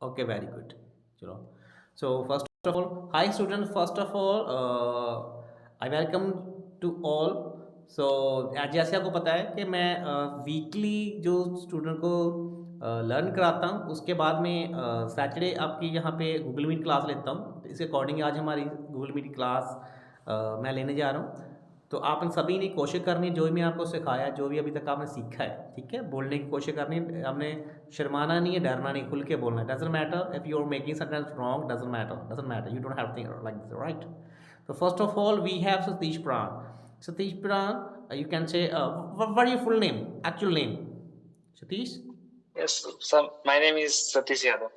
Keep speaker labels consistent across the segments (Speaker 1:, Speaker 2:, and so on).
Speaker 1: Okay, very good. चलो. So first of all, hi students. First of all, I welcome to all. So जैसे आपको पता है कि मैं वीकली जो स्टूडेंट को लर्न कराता हूँ, उसके बाद में सैटरडे आपकी यहाँ पे गूगल मीट क्लास लेता हूँ. तो इसके अकॉर्डिंग आज हमारी गूगल मीट क्लास मैं लेने जा रहा हूँ. तो आप इन सभी ने कोशिश करनी है, जो भी मैं आपको सिखाया, जो भी अभी तक आपने सीखा है, ठीक है, बोलने की कोशिश करनी है. हमने शर्माना नहीं है, डरना नहीं, खुल के बोलना है. Doesn't matter if you are making sentence wrong, doesn't matter, you don't have to think like this, right. So first of all, we have Satish Pran. Satish Pran, you can say, what is your full name, actual name? Satish?
Speaker 2: Yes, sir. My name is Satish Yadav.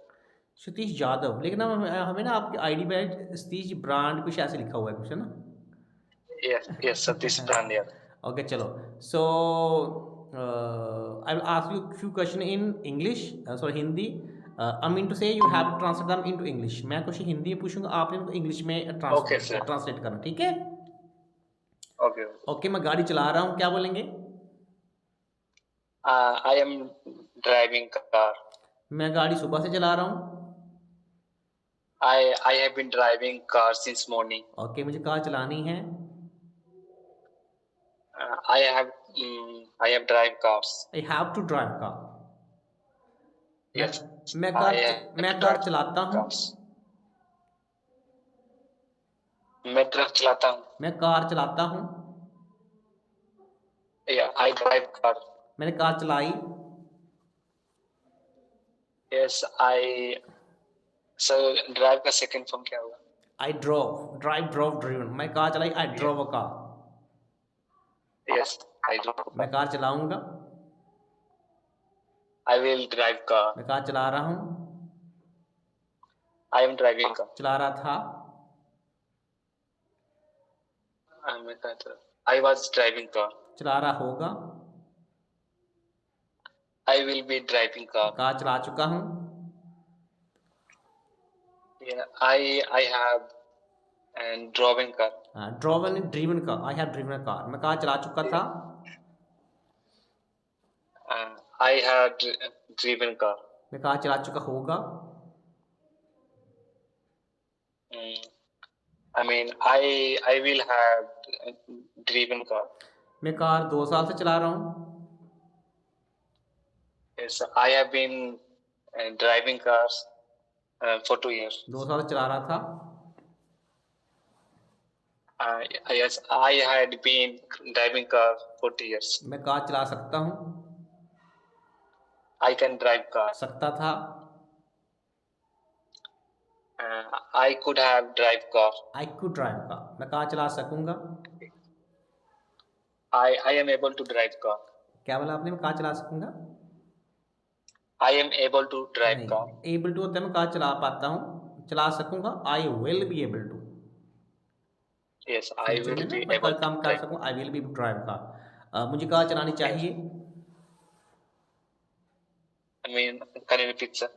Speaker 1: Satish Yadav. लेकिन हमें ना आपके ID पे Satish brand कुछ ऐसे लिखा हुआ है, कुछ है ना.
Speaker 2: Yes, Satish Pran Yadav.
Speaker 1: Okay, चलो. So I will ask you a few questions in English, sorry Hindi. I mean to say you have to translate them into English. मैं कुछ हिंदी में पूछूंगा, आपने उनको इंग्लिश में
Speaker 2: Okay, sir.
Speaker 1: ट्रांसलेट करना, ठीक है.
Speaker 2: Okay.
Speaker 1: ओके, मैं गाड़ी चला रहा हूँ, क्या बोलेंगे.
Speaker 2: I am driving car.
Speaker 1: मैं गाड़ी सुबह से चला रहा हूँ.
Speaker 2: I have been driving car since morning.
Speaker 1: Okay, मुझे कार चलानी है.
Speaker 2: I have drive cars.
Speaker 1: I have to drive car.
Speaker 2: Yes.
Speaker 1: मैं
Speaker 2: I
Speaker 1: कार
Speaker 2: have
Speaker 1: मैं
Speaker 2: to
Speaker 1: कार
Speaker 2: drive
Speaker 1: चलाता हूँ.
Speaker 2: cars. मैं ट्रक चलाता हूँ.
Speaker 1: मैं कार चलाता हूँ.
Speaker 2: Yeah, I drive car.
Speaker 1: मैंने कार चलाई.
Speaker 2: Yes, So drive का second form क्या होगा?
Speaker 1: I drove driven. मैं कार चलाई, I drove a car.
Speaker 2: Yes, I drove.
Speaker 1: मैं कार चलाऊंगा.
Speaker 2: I will drive car.
Speaker 1: मैं कार चला रहा हूँ.
Speaker 2: I am driving car.
Speaker 1: चला रहा था.
Speaker 2: I was driving car.
Speaker 1: चला रहा होगा.
Speaker 2: I will be driving car.
Speaker 1: Car चला चुका हूँ.
Speaker 2: Yeah, I have and driving car.
Speaker 1: Driven car. I have driven a car. मैं कार चला चुका था.
Speaker 2: I had driven car.
Speaker 1: मैं कार चला चुका होगा.
Speaker 2: I mean, I will have driven car.
Speaker 1: मैं कार 2 साल से चला रहा हूँ.
Speaker 2: Yes, I have been driving cars for 2 years.
Speaker 1: 2 साल से चला रहा था.
Speaker 2: Yes, I had been driving car for 2 years.
Speaker 1: मैं कार चला सकता हूँ.
Speaker 2: I can drive car.
Speaker 1: सकता था.
Speaker 2: I could have drive car.
Speaker 1: I could drive car. मैं कार चला सकूंगा.
Speaker 2: I am able to drive car.
Speaker 1: क्या बोला आपने. मैं कार चला सकूंगा.
Speaker 2: I am able to drive car.
Speaker 1: Able to होता है मैं कार चला पाता हूँ, चला सकूंगा. I will be able to.
Speaker 2: Yes, I will be able
Speaker 1: कल काम
Speaker 2: to
Speaker 1: कर
Speaker 2: drive.
Speaker 1: सकूँ. I will be drive car. मुझे कार चलानी चाहिए.
Speaker 2: I mean, can you repeat, sir?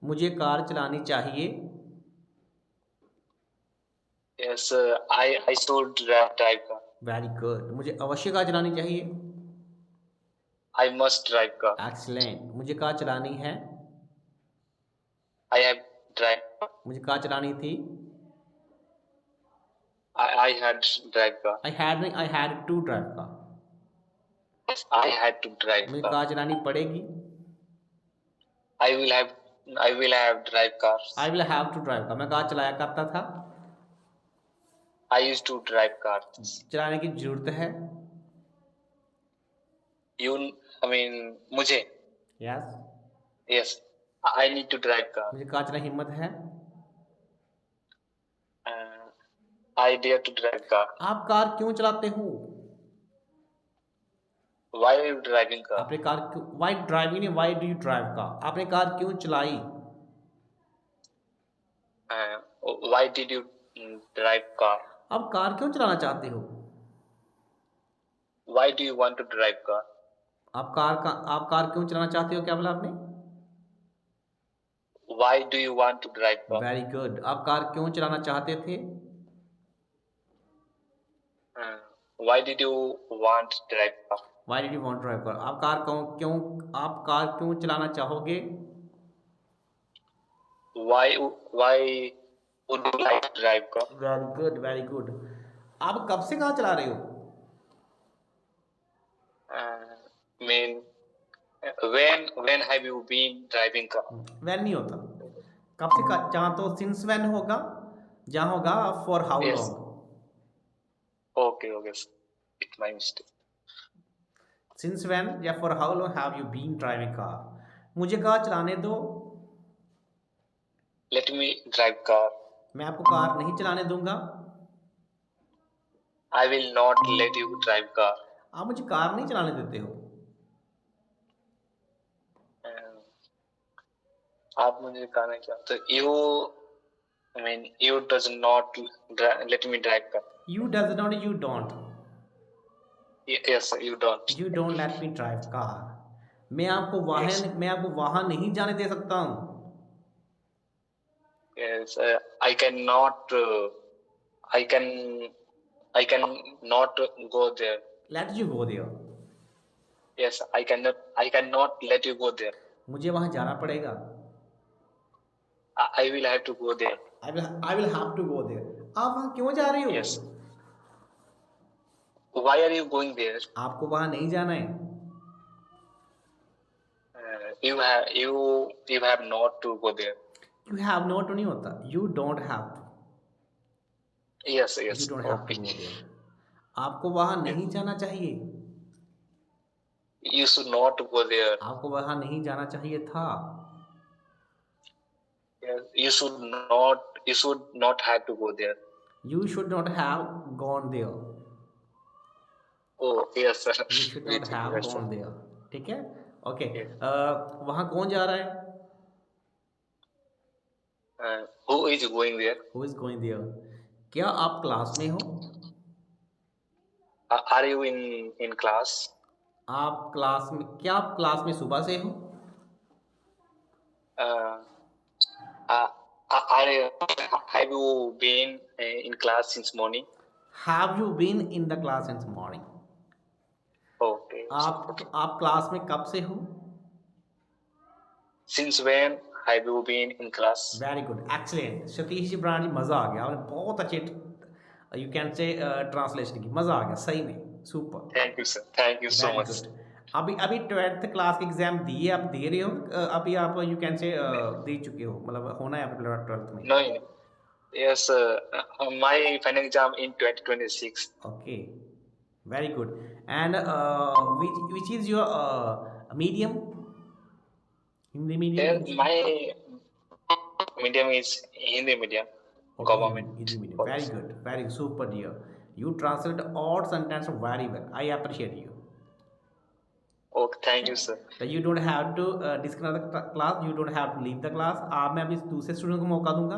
Speaker 1: मुझे कार चलानी चाहिए.
Speaker 2: Yes, I should drive car.
Speaker 1: Very good. मुझे अवश्य कार चलानी चाहिए.
Speaker 2: I must drive car.
Speaker 1: Excellent. मुझे कार चलानी है.
Speaker 2: I have drive.
Speaker 1: मुझे कार चलानी थी.
Speaker 2: I had drive car.
Speaker 1: I had to drive car.
Speaker 2: I had to drive
Speaker 1: मुझे
Speaker 2: car.
Speaker 1: कार चलानी पड़ेगी.
Speaker 2: I will have drive cars.
Speaker 1: I will have to drive car. मैं car चलाया करता था.
Speaker 2: I used to drive cars.
Speaker 1: चलाने की जरूरत है.
Speaker 2: I mean, मुझे.
Speaker 1: Yes.
Speaker 2: Yes, I need to drive car.
Speaker 1: मुझे कार चलाने हिम्मत है.
Speaker 2: I dare to drive car.
Speaker 1: आप कार क्यों चलाते हो.
Speaker 2: Why are you driving car?
Speaker 1: आपने कार क्यों. वाई ड्राइविंग नहीं, why do you drive car. आपने कार क्यों चलाई.
Speaker 2: Why did you drive car?
Speaker 1: आप कार क्यों चलाना चाहते हो.
Speaker 2: Why do you want to drive car?
Speaker 1: आप कार क्यों चलाना चाहते हो. क्या बोला आपने.
Speaker 2: Why do you want to drive car?
Speaker 1: Very good. आप कार क्यों चलाना चाहते थे.
Speaker 2: Why did you want to drive car?
Speaker 1: Why did you want drive car. आप कार क्यों चलाना चाहोगे.
Speaker 2: why would you like to drive car?
Speaker 1: Very good very good. आप कब से कार चला रहे हो?
Speaker 2: Mean when have you been driving car?
Speaker 1: When नहीं होता, कब से जहाँ तो सिंस वैन होगा, जहाँ होगा for how
Speaker 2: Yes.
Speaker 1: Long.
Speaker 2: Okay, sir. It's my mistake.
Speaker 1: Since when या for how long have you been driving car. मुझे कार चलाने दो,
Speaker 2: Let me drive car.
Speaker 1: मैं आपको कार नहीं चलाने दूंगा।
Speaker 2: I will not let you drive car.
Speaker 1: आप मुझे कार नहीं चलाने देते हो।
Speaker 2: आप मुझे कार नहीं चलाते। You does not let me drive car.
Speaker 1: You does not, you don't,
Speaker 2: Yes, sir, you don't.
Speaker 1: you don't let me drive car। मैं आपको
Speaker 2: Yes.
Speaker 1: वहां नहीं जाने दे सकता हूँ।
Speaker 2: Yes, I cannot. I cannot go there.
Speaker 1: Let you go there।
Speaker 2: Yes, I cannot let you go there.
Speaker 1: मुझे वहां जाना पड़ेगा।
Speaker 2: I will have to go there.
Speaker 1: I will have to go there। आप वहां क्यों जा रहे हो?
Speaker 2: Yes. Why are you going there?
Speaker 1: आपको वहां नहीं जाना है।
Speaker 2: You have not to go there.
Speaker 1: You have not नहीं होता, you don't have to।
Speaker 2: Yes.
Speaker 1: You don't have to go there। आपको वहां नहीं जाना चाहिए।
Speaker 2: You should not go there.
Speaker 1: आपको वहां नहीं जाना चाहिए था।
Speaker 2: Yes. You should not have to go there.
Speaker 1: You should not have gone there।
Speaker 2: Oh, yes, sir.
Speaker 1: You should not have
Speaker 2: Yes, sir.
Speaker 1: gone there। ठीक है, ओके।
Speaker 2: Yes.
Speaker 1: वहां कौन जा रहा है?
Speaker 2: Who is going there?
Speaker 1: Who is going there? क्या आप class में हो?
Speaker 2: Are you in class?
Speaker 1: आप क्लास में, क्या आप क्लास में सुबह से हो?
Speaker 2: Have you been in class since morning?
Speaker 1: Have you been in the class since morning?
Speaker 2: Okay.
Speaker 1: आप क्लास में कब से हो?
Speaker 2: Since when have you been in class?
Speaker 1: Very good, excellent Satish ji brand ji, मज़ा आ गया, आपने बहुत अच्छे यू कैन से ट्रांसलेशन की, मज़ा आ गया सही में, super.
Speaker 2: Thank you, sir. Thank you so
Speaker 1: very
Speaker 2: much.
Speaker 1: Good. अभी 12th क्लास के एग्जाम दिए, आप दे रहे हो? अभी आप यू कैन से दे चुके हो, मतलब होना है आपको 12th में?
Speaker 2: No. Yes, my final exam in 2026.
Speaker 1: Okay, very good. And which is your medium? Hindi medium?
Speaker 2: Yes, my medium is Hindi medium.
Speaker 1: Okay,
Speaker 2: Government.
Speaker 1: Hindi medium. Very good, very super dear. You translate all sentence very well. I appreciate you.
Speaker 2: Okay, thank you, sir.
Speaker 1: So you don't have to disconnect the class. You don't have to leave the class। आप, मैं अभी दूसरे student को मौका दूंगा,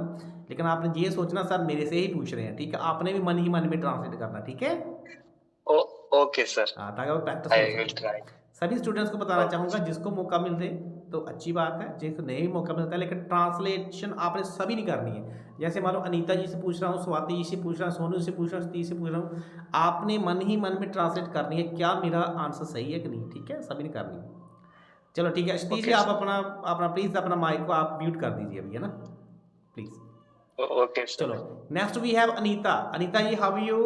Speaker 1: लेकिन आपने ये सोचना सर मेरे से ही पूछ रहे हैं, ठीक है? आपने भी मन ही मन में ट्रांसलेट करना, ठीक है?
Speaker 2: Oh, okay, sir.
Speaker 1: हाँ, ताकि वो प्रैक्टिस
Speaker 2: I
Speaker 1: हो
Speaker 2: will
Speaker 1: सके।
Speaker 2: try.
Speaker 1: सभी स्टूडेंट्स को बताना चाहूँगा, जिसको मौका मिलते तो अच्छी बात है, जिसको नहीं मौका मिलता है, लेकिन ट्रांसलेशन आपने सभी नहीं करनी है। जैसे मान लो अनीता जी से पूछ रहा हूँ, स्वाति जी से पूछ रहा हूँ, सोनू से पूछ रहा हूँ, सतीश से पूछ रहा हूँ, आपने मन ही मन में ट्रांसलेट करनी है, क्या मेरा आंसर सही है कि नहीं, ठीक है? सभी ने करनी है। चलो ठीक है, सतीश जी आप अपना प्लीज़ अपना माइक को आप म्यूट कर दीजिए अभी, है ना, प्लीज़।
Speaker 2: Okay, sir.
Speaker 1: चलो next we have Anita. Anita ji, how are you?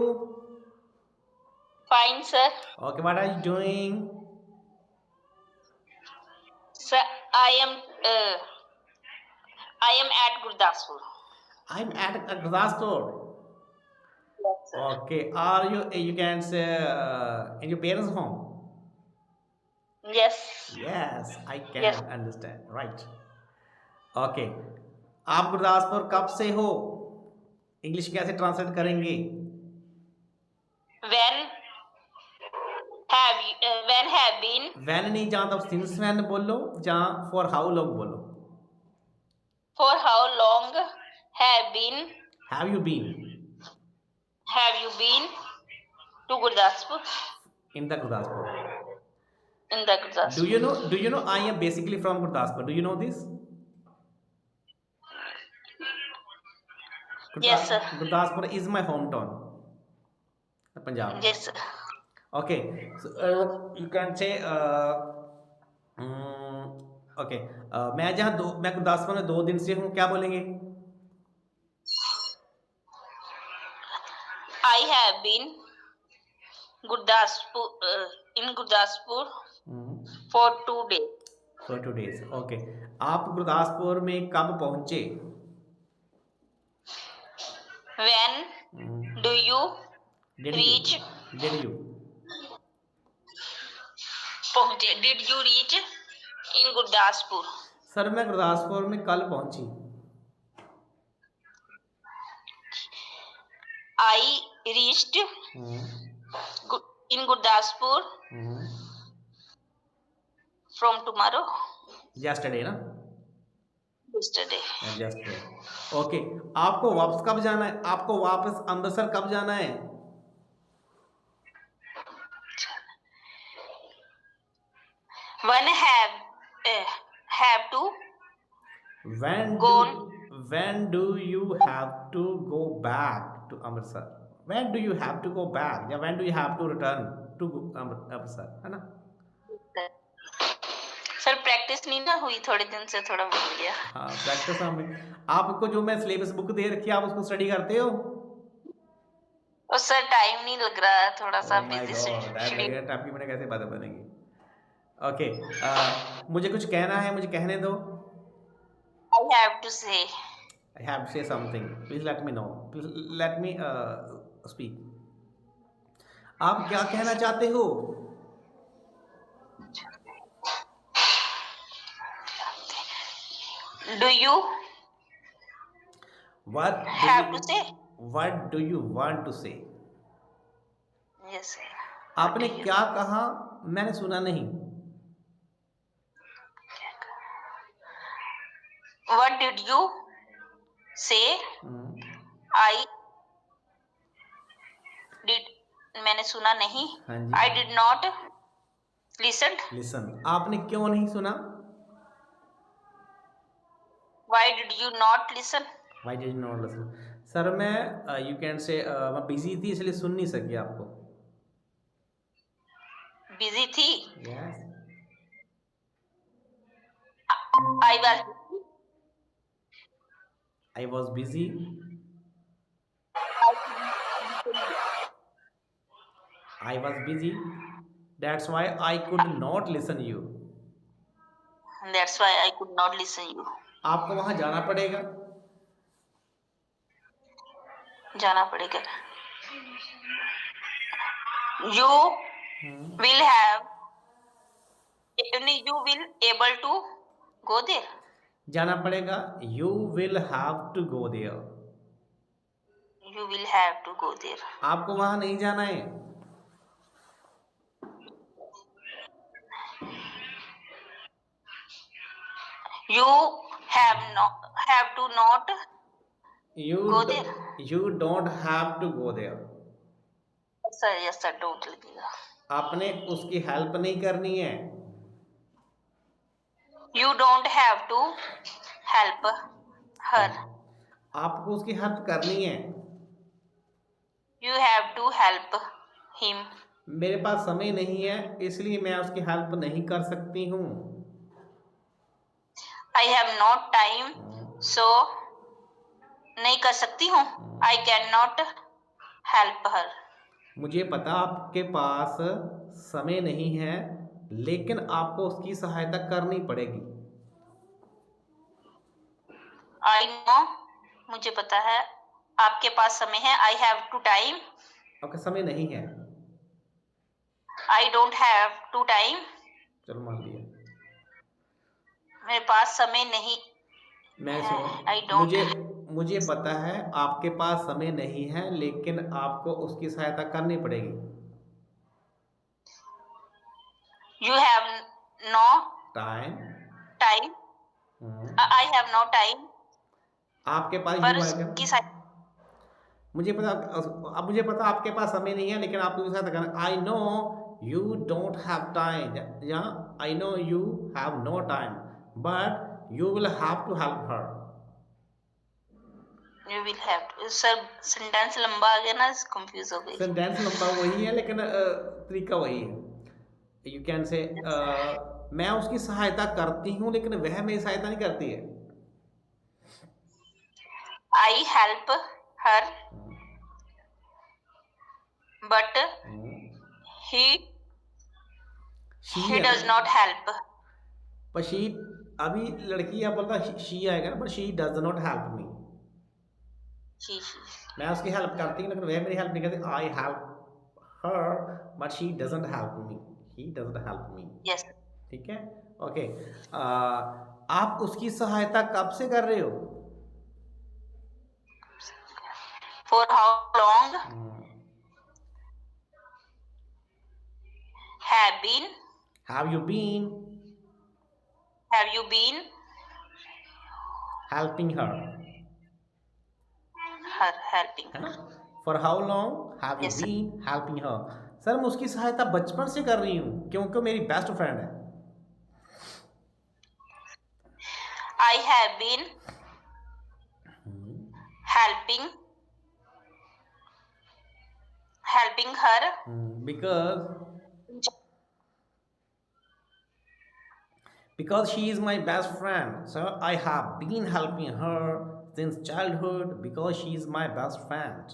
Speaker 3: Fine, sir.
Speaker 1: Okay, what are you doing?
Speaker 3: Sir, I am at Gurdaspur.
Speaker 1: I am at Gurdaspur.
Speaker 3: Yes, sir.
Speaker 1: Okay, are you can say in your parents' home?
Speaker 3: Yes.
Speaker 1: Yes, I can
Speaker 3: Yes.
Speaker 1: understand, right? Okay, आप गुरदासपुर कब से हो? English कैसे translate करेंगे?
Speaker 3: When have been?
Speaker 1: When नहीं, जहाँ तब since when बोलो, जहाँ for how long बोलो।
Speaker 3: For how long have
Speaker 1: Have you been
Speaker 3: you been to Gurdaspur?
Speaker 1: in the Gurdaspur?
Speaker 3: In the Gurdaspur.
Speaker 1: Do you know I am basically from Gurdaspur? Do you know this?
Speaker 3: Yes, sir.
Speaker 1: Gurdaspur is my hometown, Punjab।
Speaker 3: Yes, sir.
Speaker 1: Okay, so you can say okay, मैं गुरदासपुर में 2 दिन से हूँ, क्या बोलेंगे?
Speaker 3: I have been Gurdaspur in Gurdaspur for 2 days.
Speaker 1: For 2 days, okay. आप गुरदासपुर में कब पहुँचे?
Speaker 3: When do you
Speaker 1: Did
Speaker 3: reach?
Speaker 1: you?
Speaker 3: पहुंचे? Did you reach in Gurdaspur?
Speaker 1: Sir मैं गुरदासपुर में कल पहुँची।
Speaker 3: I reached in Gurdaspur from tomorrow.
Speaker 1: Yesterday ना?
Speaker 3: Yesterday.
Speaker 1: Yesterday, okay. आपको वापस कब जाना है? आपको वापस अमृतसर कब जाना है?
Speaker 3: When have to
Speaker 1: When do you have to go back to Amritsar? When do you have to go back? या when do you have to return to Amritsar, है ना?
Speaker 3: सर प्रैक्टिस नहीं ना हुई थोड़े दिन से, थोड़ा भूल गया।
Speaker 1: हाँ, प्रैक्टिस हमें। आपको जो मैं सिलेबस बुक दे रखी है, आप उसको स्टडी करते हो?
Speaker 3: और सर टाइम नहीं लग रहा है, थोड़ा सा बिजी
Speaker 1: शेड्यूल। टाइम की मैंने कैसे बातें बनेंगी? ओके, मुझे कुछ कहना है, मुझे कहने दो।
Speaker 3: I have to say.
Speaker 1: I have to say something. Please let me know. Please let me speak. आप क्या कहना चाहते हो?
Speaker 3: Do you
Speaker 1: What
Speaker 3: have to say?
Speaker 1: What do you want to say?
Speaker 3: Yes sir.
Speaker 1: आपने क्या कहा? मैंने सुना नहीं।
Speaker 3: What did you say? I did. मैंने सुना नहीं।
Speaker 1: हाँ जी।
Speaker 3: I did not listen.
Speaker 1: Listen. आपने क्यों नहीं सुना?
Speaker 3: Why did you not listen?
Speaker 1: Why did you not listen? Sir मैं you can say मैं बिजी थी इसलिए सुन नहीं सकी आपको।
Speaker 3: Busy थी।
Speaker 1: Yes. I was busy. I was busy. That's why I could not listen you.
Speaker 3: That's why I could not listen you.
Speaker 1: आपको वहां जाना पड़ेगा।
Speaker 3: जाना पड़ेगा। You will have. You will able to go there.
Speaker 1: जाना पड़ेगा। You will have to go there.
Speaker 3: You will have to go there.
Speaker 1: आपको वहां नहीं जाना है।
Speaker 3: You have to not go there.
Speaker 1: You don't have to go there.
Speaker 3: Yes sir, don't लगेगा।
Speaker 1: आपने उसकी हेल्प नहीं करनी है।
Speaker 3: You don't have to help her.
Speaker 1: आपको उसकी हेल्प करनी है।
Speaker 3: You have to help him.
Speaker 1: मेरे पास समय नहीं है इसलिए मैं उसकी हेल्प नहीं कर सकती हूँ।
Speaker 3: I have not time, so नहीं कर सकती हूँ। I cannot help her.
Speaker 1: मुझे पता आपके पास समय नहीं है लेकिन आपको उसकी सहायता करनी पड़ेगी।
Speaker 3: I know, मुझे पता है आपके पास समय है। I have to time.
Speaker 1: आपका समय नहीं है।
Speaker 3: I don't have to time.
Speaker 1: चलो मान लिया।
Speaker 3: मेरे पास समय नहीं
Speaker 1: मैं
Speaker 3: है।
Speaker 1: मुझे पता है आपके पास समय नहीं है लेकिन आपको उसकी सहायता करनी पड़ेगी।
Speaker 3: You have no
Speaker 1: time.
Speaker 3: I have no time.
Speaker 1: आपके पास
Speaker 3: पर
Speaker 1: यू आएगा। मुझे पता आपके पास समय नहीं है लेकिन आपको उसकी सहायता करना। I know you don't have time. या I know you have no time, but you will have to help her.
Speaker 3: You will have to. Sir sentence लंबा आ गया ना, कंफ्यूज हो गई।
Speaker 1: सेंटेंस लंबा वही है लेकिन तरीका वही है। You can say मैं उसकी सहायता करती हूँ लेकिन वह मेरी सहायता नहीं करती है।
Speaker 3: I help her, but he
Speaker 1: she
Speaker 3: he
Speaker 1: है
Speaker 3: does
Speaker 1: ना,
Speaker 3: not help.
Speaker 1: पर शी, अभी लड़की आप बोलता शी आएगा ना, but she does not help me.
Speaker 3: She.
Speaker 1: मैं उसकी हेल्प करती हूँ लेकिन वह मेरी हेल्प नहीं करती। I help her but she doesn't help me, he doesn't help me.
Speaker 3: Yes.
Speaker 1: ठीक है, ओके। आप उसकी सहायता कब से कर रहे हो?
Speaker 3: For how long have been
Speaker 1: have you been helping her,
Speaker 3: her helping?
Speaker 1: है ना? For how long have you
Speaker 3: Yes, sir.
Speaker 1: Been helping her? Sir मैं उसकी सहायता बचपन से कर रही हूँ क्योंकि वो मेरी बेस्ट फ्रेंड है।
Speaker 3: I have been helping her
Speaker 1: because she is my best friend, so I have been helping her since childhood because she is my best friend।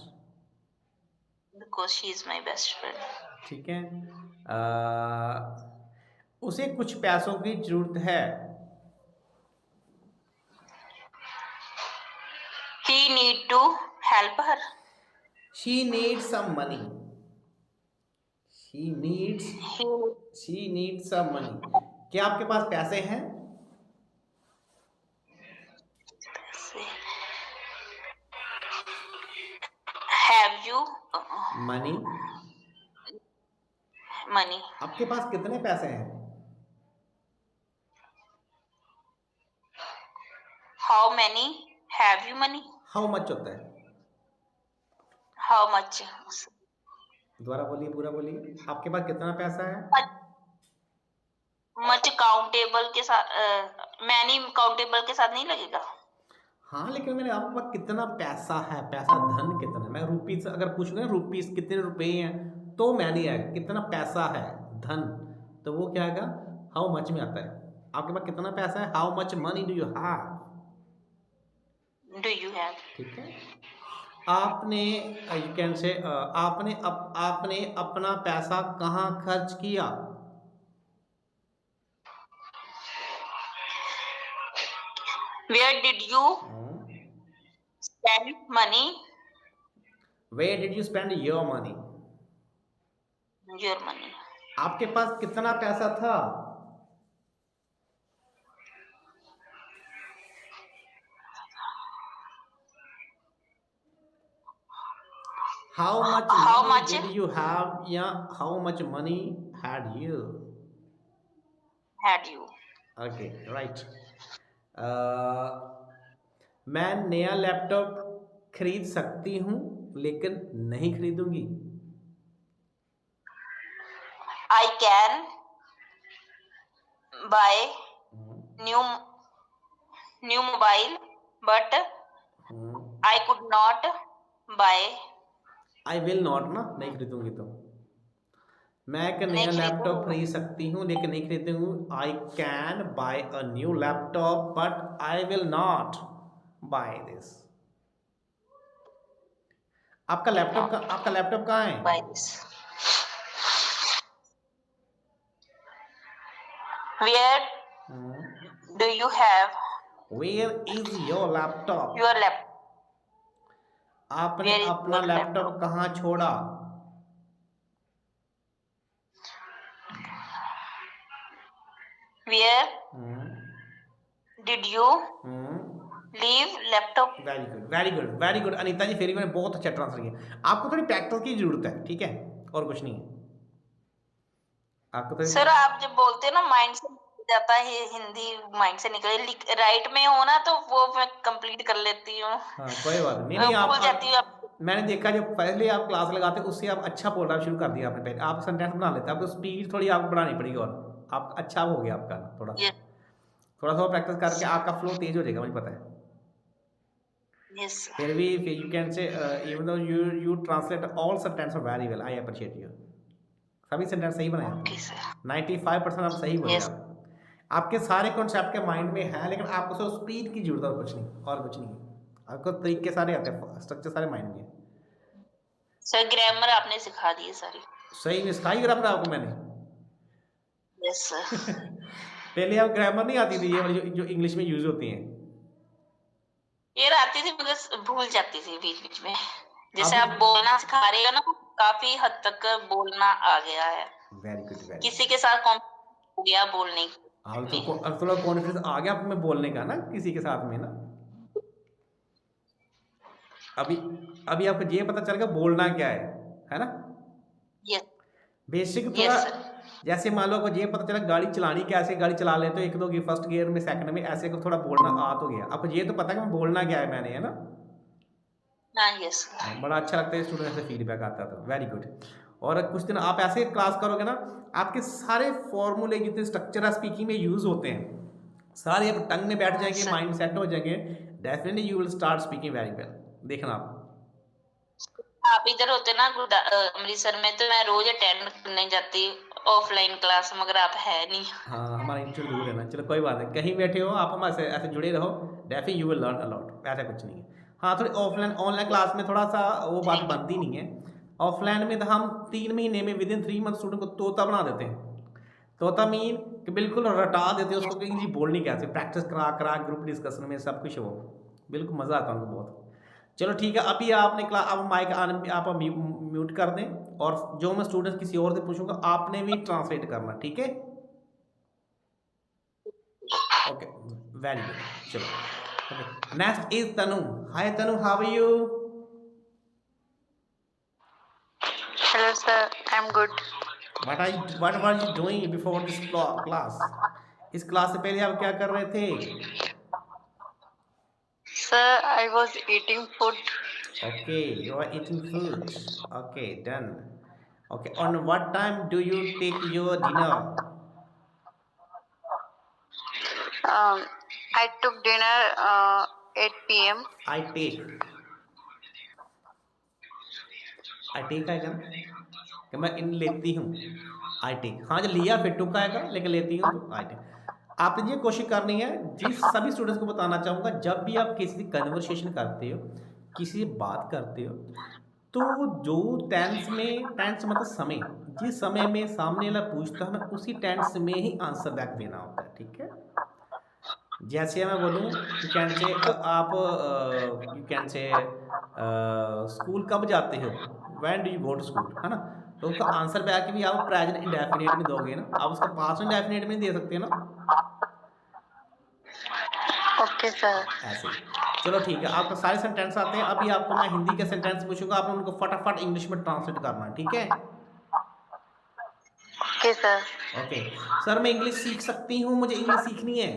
Speaker 3: because she is my best friend.
Speaker 1: ठीक है, उसे कुछ पैसों की जरूरत है।
Speaker 3: He need to help her.
Speaker 1: She needs some money, she needs some money। क्या आपके पास पैसे हैं?
Speaker 3: Have you
Speaker 1: money,
Speaker 3: money?
Speaker 1: आपके पास कितने पैसे हैं?
Speaker 3: How many have you money?
Speaker 1: How much होता है?
Speaker 3: How much?
Speaker 1: दोबारा बोलिए, पूरा बोलिए, आपके पास कितना पैसा है?
Speaker 3: Much countable के साथ many countable के साथ नहीं लगेगा।
Speaker 1: हाँ, लेकिन मैंने आपके पास कितना पैसा है, पैसा धन कितना है। मैं रुपीस अगर पूछूंगा ना, रुपीस कितने रुपए हैं, तो मैं नहीं आएगा। कितना पैसा है, धन, तो वो क्या आएगा? हाउ मच में आता है। आपके पास कितना पैसा है? How much money do you have?
Speaker 3: Do you have?
Speaker 1: ठीक है, आपने यू कैन से आपने अपना पैसा कहाँ खर्च किया?
Speaker 3: Where did you spend money?
Speaker 1: Where did you spend your money?
Speaker 3: Your money.
Speaker 1: आपके पास कितना पैसा था? How much
Speaker 3: How
Speaker 1: money
Speaker 3: much?
Speaker 1: did you have? या how much money had you?
Speaker 3: Had you?
Speaker 1: Okay, right. मैं नया लैपटॉप खरीद सकती हूँ लेकिन नहीं खरीदूंगी।
Speaker 3: I can buy new mobile, but I could not buy.
Speaker 1: I will not ना, नहीं खरीदूंगी तो। मैं एक नया
Speaker 3: नहीं
Speaker 1: लैपटॉप
Speaker 3: खरीदूंगी।
Speaker 1: खरीद सकती हूँ लेकिन नहीं खरीदूंगी। I can buy a new laptop but I will not buy this. आपका लैपटॉप कहाँ है?
Speaker 3: Buy this. Where do you have
Speaker 1: where is your laptop?
Speaker 3: your laptop?
Speaker 1: आपने
Speaker 3: Where is
Speaker 1: अपना
Speaker 3: your
Speaker 1: लैपटॉप
Speaker 3: laptop?
Speaker 1: कहाँ छोड़ा?
Speaker 3: Where did you leave laptop?
Speaker 1: Very good, very good, very good Anita ji, फिर भी मैंने बहुत अच्छा ट्रांसफर किया। आपको थोड़ी प्रैक्टिस की जरूरत है, ठीक है, और कुछ नहीं है। आपको थोड़ी
Speaker 3: सर आप जब बोलते हैं ना माइंड से निकल जाता है, हिंदी माइंड से निकले, राइट में हो ना तो वो मैं कंप्लीट कर लेती हूँ।
Speaker 1: हाँ, कोई बात नहीं, नहीं
Speaker 3: भूल जाती हूँ।
Speaker 1: मैंने देखा जब पहले आप क्लास लगाते उससे आप अच्छा बोलना शुरू कर दिया आपने। पहले आप सेंटेंस बना लेते, आपको स्पीड थोड़ी आपको बढ़ानी पड़ेगी और आप अच्छा हो गया आपका थोड़ा
Speaker 3: Yes.
Speaker 1: थोड़ा प्रैक्टिस करके आपका फ्लो तेज हो जाएगा, मुझे पता है।
Speaker 3: Yes.
Speaker 1: फिर भी यू कैन से even though you translate all sentence very well, I appreciate you. सभी सेंटेंस सही बनाए
Speaker 3: Okay, sir.
Speaker 1: 95% आप सही बोले
Speaker 3: Yes.
Speaker 1: आप। आपके सारे कॉन्सेप्ट के माइंड में है, लेकिन आपको सिर्फ स्पीड की जरूरत है, और कुछ नहीं, और कुछ नहीं है। आपको तरीके सारे आते हैं, स्ट्रक्चर सारे माइंड में है।
Speaker 3: सर ग्रामर आपने सिखा दी है सारी।
Speaker 1: सही में सिखाई ग्रामर आपको मैंने?
Speaker 3: Yes sir.
Speaker 1: पहले आप ग्रामर नहीं आती थी ये वाली जो इंग्लिश में यूज होती हैं?
Speaker 3: ये आती थी मगर भूल जाती थी बीच बीच में। जैसे
Speaker 1: अब
Speaker 3: आप बोलना सिखा रहे हो ना, काफी हद तक बोलना आ गया है।
Speaker 1: वेरी गुड, वेरी
Speaker 3: किसी
Speaker 1: गुड।
Speaker 3: के साथ हो गया बोलने
Speaker 1: अब थोड़ा कॉन्फिडेंस आ गया आप में बोलने का ना, किसी के साथ में ना। अभी अभी आपको ये पता चल गया बोलना क्या है ना?
Speaker 3: यस
Speaker 1: बेसिक थोड़ा,
Speaker 3: यस सर।
Speaker 1: जैसे मान लो आपको ये पता चला गाड़ी चलानी कैसे, गाड़ी चला लेते हो एक दो फर्स्ट गियर में, सेकंड में, ऐसे को थोड़ा बोलना आ तो गया आपको, ये तो पता है कि मैं बोलना क्या है मैंने, है ना?
Speaker 3: हाँ यस।
Speaker 1: बड़ा अच्छा लगता है स्टूडेंट से फीडबैक आता है, तो वेरी गुड। और कुछ दिन आप ऐसे क्लास करोगे ना, आपके सारे फॉर्मूले जितने स्ट्रक्चर है स्पीकिंग में यूज होते हैं, सारे अब टंग में बैठ जाएंगे, माइंड सेट हो जाएंगे, definitely you will start speaking very well. देखना
Speaker 3: आप इधर होते ना अमृतसर में, तो मैं रोज अटेंड करने जाती ऑफलाइन क्लास, मगर आप है नहीं।
Speaker 1: हाँ, हमारा इंस्टीट्यूट दूर है ना, चलो कोई बात नहीं, कहीं बैठे हो आप हमारे से ऐसे जुड़े रहो, definitely you will learn a lot, ऐसा कुछ नहीं है। हाँ, थोड़ी ऑफलाइन ऑनलाइन क्लास में थोड़ा सा वो बात
Speaker 3: थैंक यू।
Speaker 1: बनती नहीं है। ऑफलाइन में तो हम 3 महीने में, विद इन 3 मंथ स्टूडेंट को तोता बना देते हैं। तोता मीन कि बिल्कुल रटा देते हैं उसको कि इंग्लिश बोलनी कैसे, प्रैक्टिस करा करा ग्रुप डिस्कशन में सब कुछ, वो बिल्कुल मज़ा आता है उनको बहुत। चलो ठीक है, अभी आपने क्लास, अब माइक आप म्यूट कर दें, और जो मैं स्टूडेंट किसी और से पूछूंगा आपने भी ट्रांसलेट करना, ठीक है? Okay, very good. चलो, okay, next is Tanu. Hi Tanu, how are you?
Speaker 3: Hello sir, I am good.
Speaker 1: What were you doing before this class? इस क्लास से पहले आप क्या कर रहे थे?
Speaker 3: Sir I was eating food.
Speaker 1: Okay, you are eating food. Okay, done. Okay, on what time do you take your dinner?
Speaker 3: I took dinner 8 PM।
Speaker 1: I take आएगा ना कि मैं इन लेती हूँ, आई टेक। हाँ, जो लिया फिर टुक आएगा, लेकिन लेती हूँ तो आई टेक। आपने ये कोशिश करनी है, जिस सभी स्टूडेंट्स को बताना चाहूँगा, जब भी आप किसी से कन्वर्सेशन करते हो, किसी से बात करते हो, तो जो टेंस में, टेंस मतलब समय, जिस समय में सामने वाला पूछता है ना, उसी टेंस में ही आंसर बैक देना होता है, ठीक है? जैसे मैं बोलूँ, यू कैन से आप यू कैन से स्कूल कब जाते हो, when do you go to school, है ना? तो उसका आंसर बैक भी आप प्रेजेंट इंडेफिनिट में दोगे ना, आप उसका पास्ट इंडेफिनिट में दे सकते हैं ना,
Speaker 3: ओके सर।
Speaker 1: ऐसे। चलो ठीक है, आपको सारे सेंटेंस आते हैं। अभी आपको मैं हिंदी के सेंटेंस पूछूंगा, आपने उनको फटाफट इंग्लिश में ट्रांसलेट करना है, ठीक है?
Speaker 3: Okay sir.
Speaker 1: ओके सर, मैं इंग्लिश सीख सकती हूँ, मुझे इंग्लिश सीखनी है।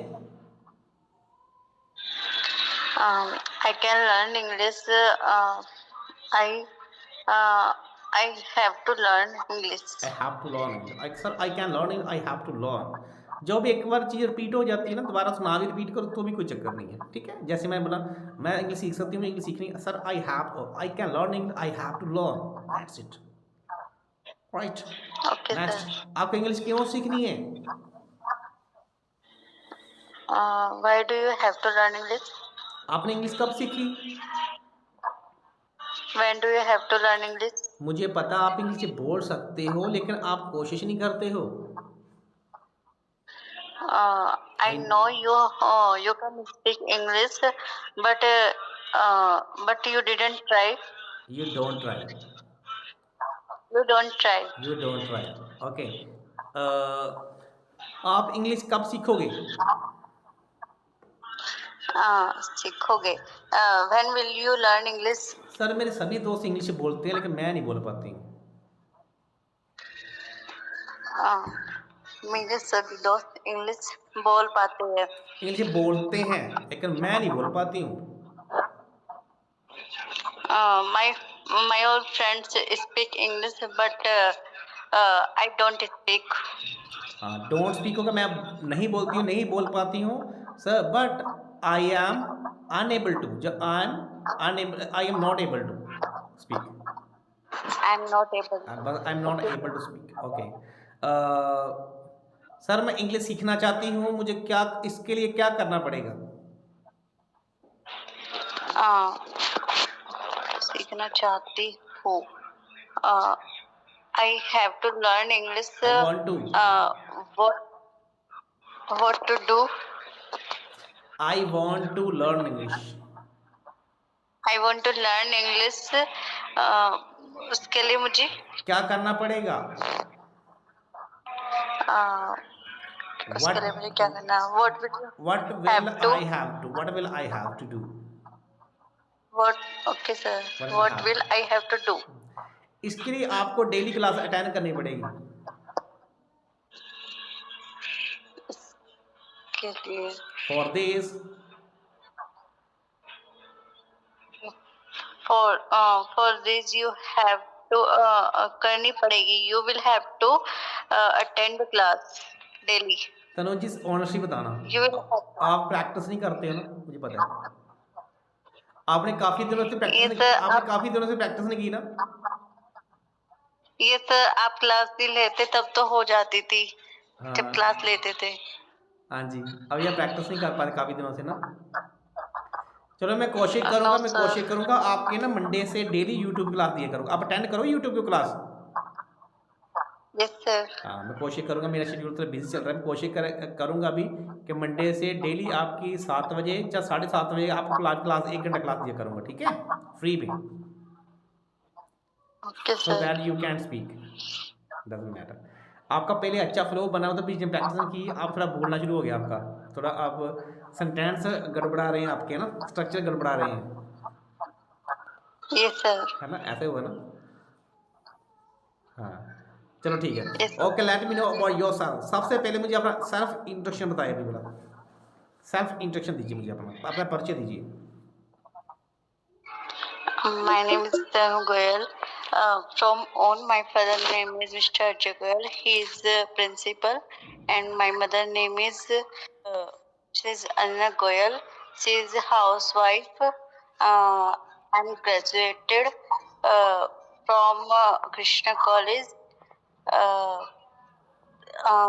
Speaker 3: I can learn English. I I have to learn English.
Speaker 1: I have to learn, sir I can learn, I have to learn. जो भी एक बार चीज़ रिपीट हो जाती है ना, दोबारा सुना भी रिपीट करो तो भी कोई चक्कर नहीं है, ठीक है? जैसे मैं बोला, मैं इंग्लिश सीख सकती हूँ, इंग्लिश सीखनी, sir I can learn English, I have to learn, that's it, right?
Speaker 3: Okay, sir.
Speaker 1: Next, आपको इंग्लिश क्यों सीखनी है?
Speaker 3: Why do you have to learn English?
Speaker 1: आपने इंग्लिश कब सीखी?
Speaker 3: When do you have to learn English?
Speaker 1: मुझे पता आप इंग्लिश बोल सकते हो, लेकिन आप कोशिश नहीं करते हो।
Speaker 3: I know you can speak English, but you didn't try.
Speaker 1: You don't try,
Speaker 3: You don't try.
Speaker 1: You don't try. Okay, आप इंग्लिश कब सीखोगे?
Speaker 3: सीखोगे। When will you learn English?
Speaker 1: Sir, मेरे सभी दोस्त इंग्लिश बोलते हैं, लेकिन मैं नहीं बोल पाती हूँ।
Speaker 3: मेरे सभी दोस्त इंग्लिश बोल पाते हैं।
Speaker 1: इंग्लिश बोलते हैं, लेकिन मैं नहीं बोल पाती हूँ।
Speaker 3: My old friends speak English, but I don't speak.
Speaker 1: हाँ, डोंट स्पीक होगा, मैं नहीं बोलती हूँ, नहीं बोल पाती हूँ sir, but I am unable to, जो I am not able to speak,
Speaker 3: I am not able.
Speaker 1: बस I am not able to speak. Okay, sir मैं इंग्लिश सीखना चाहती हूँ, मुझे क्या इसके लिए क्या करना पड़ेगा?
Speaker 3: सीखना चाहती हूँ, I have to learn English,
Speaker 1: I want to
Speaker 3: what to do,
Speaker 1: I want to learn English.
Speaker 3: I want to learn English, उसके लिए मुझे
Speaker 1: क्या करना पड़ेगा?
Speaker 3: उसके लिए मुझे क्या करना, what
Speaker 1: What
Speaker 3: have
Speaker 1: will
Speaker 3: to,
Speaker 1: I have to? What will I have to do?
Speaker 3: What, okay sir,
Speaker 1: What will
Speaker 3: what
Speaker 1: have?
Speaker 3: Will I have to do,
Speaker 1: इसके लिए आपको डेली क्लास अटेंड करनी पड़ेगी।
Speaker 3: के लिए
Speaker 1: For this,
Speaker 3: for this you have to, करनी पड़ेगी, you will have to attend class daily,
Speaker 1: Tanu ji honestly बताना,
Speaker 3: यू विल,
Speaker 1: आप प्रैक्टिस नहीं करते हो ना, मुझे पता है। आपने काफी दिनों से प्रैक्टिस
Speaker 3: ये
Speaker 1: नहीं,
Speaker 3: सर
Speaker 1: आपने
Speaker 3: आप,
Speaker 1: काफी दिनों से प्रैक्टिस नहीं की ना।
Speaker 3: ये सर आप क्लास भी लेते तब तो हो जाती थी, जब
Speaker 1: हाँ
Speaker 3: क्लास लेते थे।
Speaker 1: हाँ जी, अभी आप प्रैक्टिस नहीं कर पाते काफी दिनों से ना। चलो मैं कोशिश
Speaker 3: नो
Speaker 1: करूंगा, मैं कोशिश
Speaker 3: सर,
Speaker 1: करूंगा आपके ना मंडे से डेली यूट्यूब क्लास दिया करूंगा। आप अटेंड करो यूट्यूब की क्लास।
Speaker 3: यस सर,
Speaker 1: हाँ मैं कोशिश करूंगा, मेरा शेड्यूल थोड़ा बिजी चल रहा है, मैं कोशिश करूंगा अभी कि मंडे से डेली आपकी 7 बजे या 7:30 बजे आपको क्लास 1 घंटा क्लास दिया करूंगा, ठीक है, फ्री में,
Speaker 3: okay
Speaker 1: so
Speaker 3: sir,
Speaker 1: that you can speak, doesn't matter. आपका पहले अच्छा फ्लो बना हो तो बीच में प्रैक्टिस की, आप थोड़ा बोलना शुरू हो गया आपका, थोड़ा आप सेंटेंस गड़बड़ा रहे हैं आपके ना, स्ट्रक्चर गड़बड़ा रहे हैं,
Speaker 3: यस सर,
Speaker 1: है ना, ऐसे हुआ ना। हाँ चलो ठीक है,
Speaker 3: yes,
Speaker 1: okay, let me know about your self. सबसे पहले मुझे अपना सेल्फ इंट्रोडक्शन बताइए अभी बोला, सेल्फ इंट्रोडक्शन दीजिए मुझे, अपना परिचय दीजिए।
Speaker 3: my name is Tanu Goyal. From on, my father name is Mr. Ajay Goyal. He is the principal, and my mother name is she is Anna Goyal. She is a housewife. I'm graduated from Krishna College. Uh,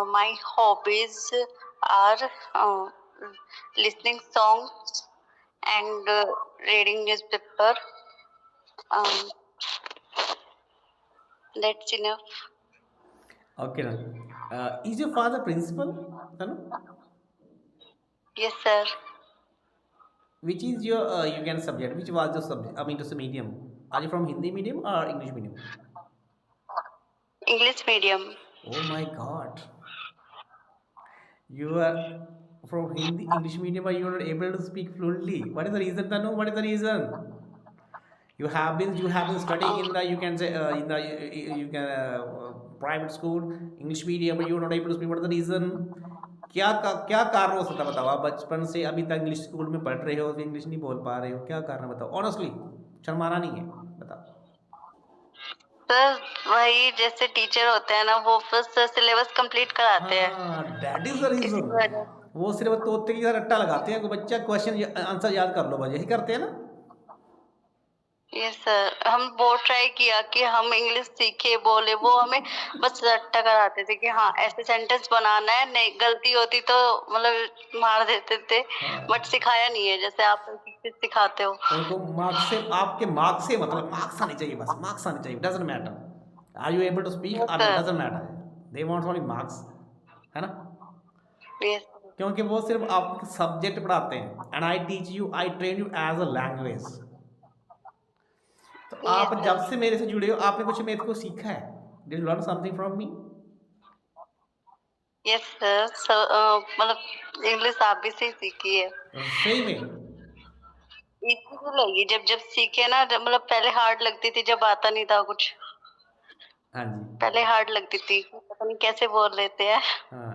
Speaker 3: my hobbies are listening songs and reading newspaper. Um, that's enough.
Speaker 1: Okay, now, is your father principal? Tanu?
Speaker 3: Yes, sir.
Speaker 1: Which is your you can subject? Which was your subject? I mean, to say medium. Are you from Hindi medium or English medium?
Speaker 3: English medium.
Speaker 1: Oh my God! You are from Hindi English medium, but you are not able to speak fluently. What is the reason, Tanu? What is the reason? You have been studying in the, you can say, in the you can private school English medium, but you are not able to speak. What is the reason? क्या कारण हो सकता है बताओ? आप बचपन से अभी तक इंग्लिश स्कूल में पढ़ रहे हो, इंग्लिश नहीं बोल पा रहे हो, क्या कारण है बताओ? ऑनेस्टली, शर्माना नहीं है, बताओ।
Speaker 3: सर वही जैसे टीचर होते हैं ना, वो फर्स्ट सिलेबस कंप्लीट कराते हैं,
Speaker 1: हाँ, दैट इज द
Speaker 3: इसी
Speaker 1: रीजन।
Speaker 3: वजह।
Speaker 1: वो सिर्फ तोते की तरह रट्टा लगाते हैं कि बच्चा क्वेश्चन आंसर याद कर लो, बस यही करते हैं ना।
Speaker 3: यस सर, हम बहुत ट्राई किया कि हम इंग्लिश सीखे बोले, वो हमें बस रट्टा कराते थे कि हाँ ऐसे सेंटेंस बनाना है, नहीं गलती होती तो मतलब मार देते थे,
Speaker 1: हाँ,
Speaker 3: बट सिखाया नहीं है जैसे आप सिखाते हो।
Speaker 1: उनको मार्क्स से, आपके मार्क्स से मतलब मार्क्स आने चाहिए, बस मार्क्स आने चाहिए, doesn't matter are you able to speak
Speaker 3: yes
Speaker 1: और
Speaker 3: sir,
Speaker 1: doesn't matter, they want only marks, है ना।
Speaker 3: यस
Speaker 1: क्योंकि वो सिर्फ आपको सब्जेक्ट पढ़ाते हैं, and I teach you, I train you as a language. तो आप
Speaker 3: यस
Speaker 1: जब
Speaker 3: सर,
Speaker 1: से मेरे से जुड़े हो, आपने कुछ मेरे को सीखा है? Did you learn something from me?
Speaker 3: Yes sir, मतलब इंग्लिश आप भी से सीखी है,
Speaker 1: सही में?
Speaker 3: इजी तो लगी जब जब सीखे ना, जब मतलब पहले हार्ड लगती थी जब आता नहीं था कुछ,
Speaker 1: हाँ जी,
Speaker 3: पहले हार्ड लगती थी, पता नहीं कैसे बोल लेते हैं।
Speaker 1: हाँ,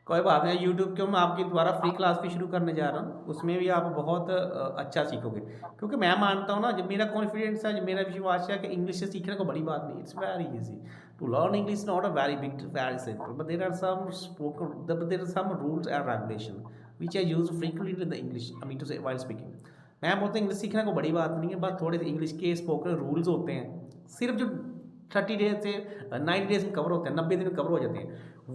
Speaker 1: कोई बात नहीं, यूट्यूब के मैं आपकी दोबारा फ्री क्लास भी शुरू करने जा रहा हूँ, उसमें भी आप बहुत अच्छा सीखोगे, क्योंकि मैं मानता हूँ ना, जब मेरा कॉन्फिडेंस है, जब मेरा विश्वास है कि इंग्लिश से सीखने को बड़ी बात नहीं, it's very easy to learn English, not a very big, very simple, but there are some spoken, there are some rules and regulation which I use frequently in the English, I mean to say while speaking. मैं बोलता हूँ English सीखने को बड़ी बात नहीं है, बस थोड़े से इंग्लिश के स्पोकन रूल्स होते हैं, सिर्फ जो 30 डेज से 90 डेज में कवर होते हैं, 90 दिन में कवर हो जाते हैं।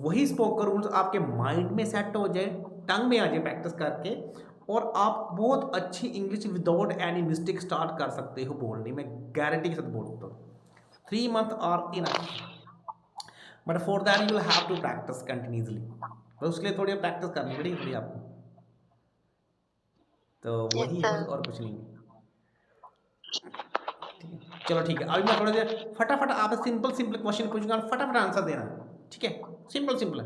Speaker 1: वही स्पोकन रूल्स आपके माइंड में सेट हो जाए, टंग में आ जाए प्रैक्टिस करके, और आप बहुत अच्छी English without any mistake start कर सकते हो बोलने में, गारंटी के साथ बोलता हूँ। 3 month are enough, but for that you will have to practice continuously, तो उसके लिए थोड़ी प्रैक्टिस करनी पड़ेगी थोड़ी आपको, तो
Speaker 3: यस
Speaker 1: वही है बस,
Speaker 3: सर।
Speaker 1: और कुछ नहीं। ठीक है, चलो ठीक है, अभी मैं थोड़ा देर फटाफट आप सिंपल सिंपल क्वेश्चन पूछूंगा, फटाफट आंसर देना, ठीक है, सिंपल सिंपल।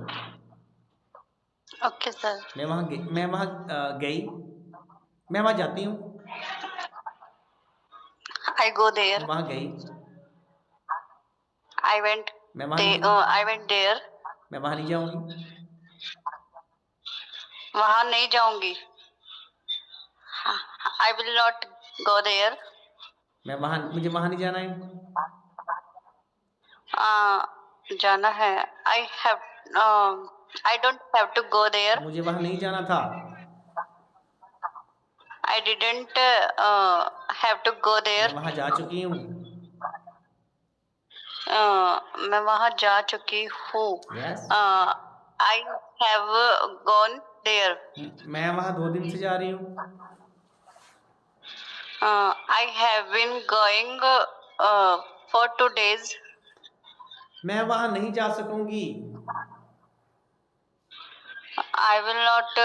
Speaker 3: Okay sir.
Speaker 1: मैं वहाँ गई, मैं वहाँ जाती हूँ,
Speaker 3: आई गो
Speaker 1: मैं
Speaker 3: देयर,
Speaker 1: वहाँ गई,
Speaker 3: आई वेंट
Speaker 1: मैं वहाँ नहीं,
Speaker 3: आई वेंट देयर,
Speaker 1: मैं वहाँ नहीं जाऊँगी,
Speaker 3: वहां नहीं जाऊंगी, I will not go there,
Speaker 1: मुझे वहाँ नहीं जाना है,
Speaker 3: जाना है, I have I don't have to go there,
Speaker 1: मुझे वहाँ नहीं जाना था,
Speaker 3: I didn't have to go
Speaker 1: मैं
Speaker 3: देयर,
Speaker 1: वहाँ जा चुकी हूँ,
Speaker 3: मैं वहां जा चुकी हूँ,
Speaker 1: yes,
Speaker 3: I have gone there,
Speaker 1: मैं वहाँ 2 दिन से जा रही हूँ,
Speaker 3: I have been going for 2 days,
Speaker 1: मैं वहाँ नहीं जा सकूँगी,
Speaker 3: आई विल नॉट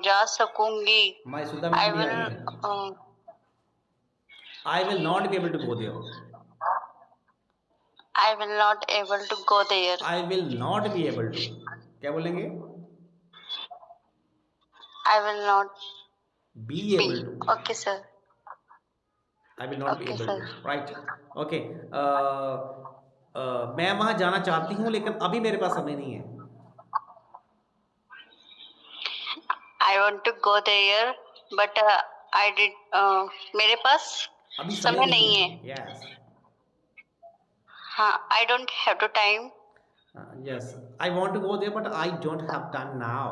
Speaker 3: जा सकूंगी,
Speaker 1: मैं सुधा में
Speaker 3: आई
Speaker 1: थोड़ी आ
Speaker 3: विल
Speaker 1: रही है, I will not be able to go there,
Speaker 3: I will not able to go there,
Speaker 1: I will not be able to, क्या बोलेंगे,
Speaker 3: I will not
Speaker 1: be
Speaker 3: be,
Speaker 1: able to,
Speaker 3: okay sir,
Speaker 1: I will not be
Speaker 3: okay
Speaker 1: able
Speaker 3: sir,
Speaker 1: to, right, okay. मैं वहाँ जाना चाहती हूँ लेकिन अभी मेरे पास समय नहीं है,
Speaker 3: I want to go there but I did, मेरे पास
Speaker 1: अभी
Speaker 3: समय नहीं है,
Speaker 1: यस,
Speaker 3: हाँ, I don't have to time,
Speaker 1: yes, I want to go there but I don't have time now,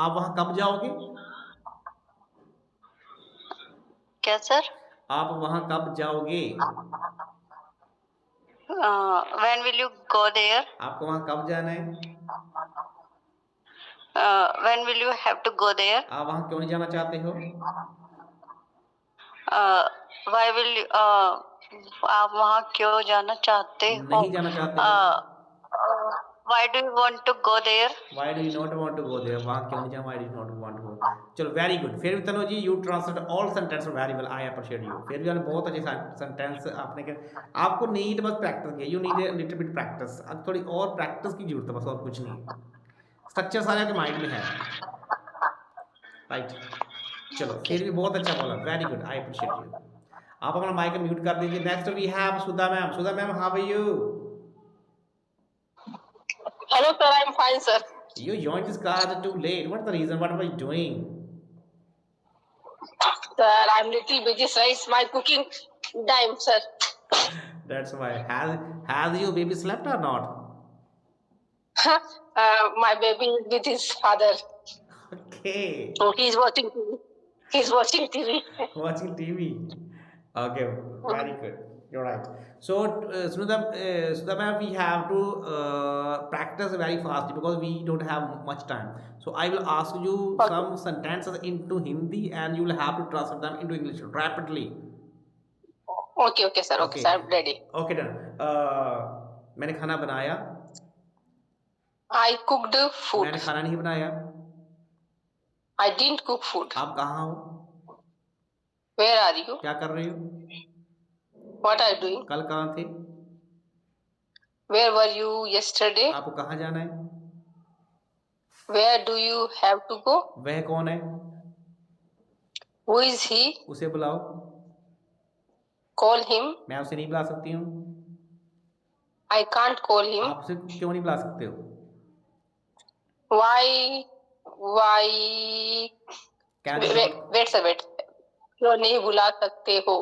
Speaker 1: आप वहाँ कब जाओगे,
Speaker 3: क्या सर,
Speaker 1: आप वहाँ कब जाओगे,
Speaker 3: when will you go there,
Speaker 1: आपको वहाँ कब जाना है,
Speaker 3: when will you have to go there,
Speaker 1: आप वहाँ क्यों नहीं जाना चाहते हो,
Speaker 3: व्हाई विल, आप वहाँ क्यों जाना चाहते हो,
Speaker 1: नहीं जाना चाहते हो,
Speaker 3: why do you want to go there,
Speaker 1: Why do you not want to go there? वहाँ क्यों नहीं जाना? Why do you not want to go? चलो वेरी गुड, फिर भी Tanu ji you translate all sentence very well, I appreciate you, फिर भी आपने बहुत अच्छे सेंटेंस आपने के, आपको नीड बस प्रैक्टिस की, you need little bit practice, अब थोड़ी और प्रैक्टिस की जरूरत है बस, और कुछ नहीं, स्ट्रक्चर सारे आपके माइंड में है, राइट, चलो फिर भी बहुत अच्छा बोला, very good, I appreciate you. आप अपना माइक म्यूट कर दीजिए। Next we have Sudha ma'am, Sudha ma'am how are you?
Speaker 4: Hello, sir. I'm fine, sir.
Speaker 1: You joined this class too late. What's the reason? What were you doing?
Speaker 4: Sir, I'm little busy, sir. It's my cooking time, sir.
Speaker 1: That's why. Has your baby slept or not?
Speaker 4: My baby is with his father.
Speaker 1: Okay.
Speaker 4: So he's watching TV. He's watching TV.
Speaker 1: Watching TV. Okay, very good. You're right. So, Sudha ma'am, we have to practice very fast because we don't have much time. So, I will ask you
Speaker 4: Okay.
Speaker 1: some sentences into Hindi and you will have to translate them into English rapidly.
Speaker 4: Okay, sir. Okay, sir. I'm ready.
Speaker 1: Okay, done. मैंने खाना बनाया,
Speaker 4: I cooked food.
Speaker 1: मैंने खाना नहीं बनाया,
Speaker 4: I didn't cook food.
Speaker 1: आप कहाँ हो,
Speaker 4: Where are you?
Speaker 1: क्या कर रहे हो,
Speaker 4: What are you doing?
Speaker 1: कल कहाँ थे,
Speaker 4: Where were you yesterday?
Speaker 1: आपको कहाँ जाना है,
Speaker 4: Where do you have to go?
Speaker 1: वह कौन है,
Speaker 4: Who is he?
Speaker 1: उसे बुलाओ,
Speaker 4: Call him.
Speaker 1: मैं उसे नहीं बुला सकती हूँ,
Speaker 4: I can't call him.
Speaker 1: आप उसे क्यों नहीं बुला सकते हो,
Speaker 4: Why?
Speaker 1: Can you not?
Speaker 4: Wait, sir. Wait. क्यों नहीं बुला सकते हो?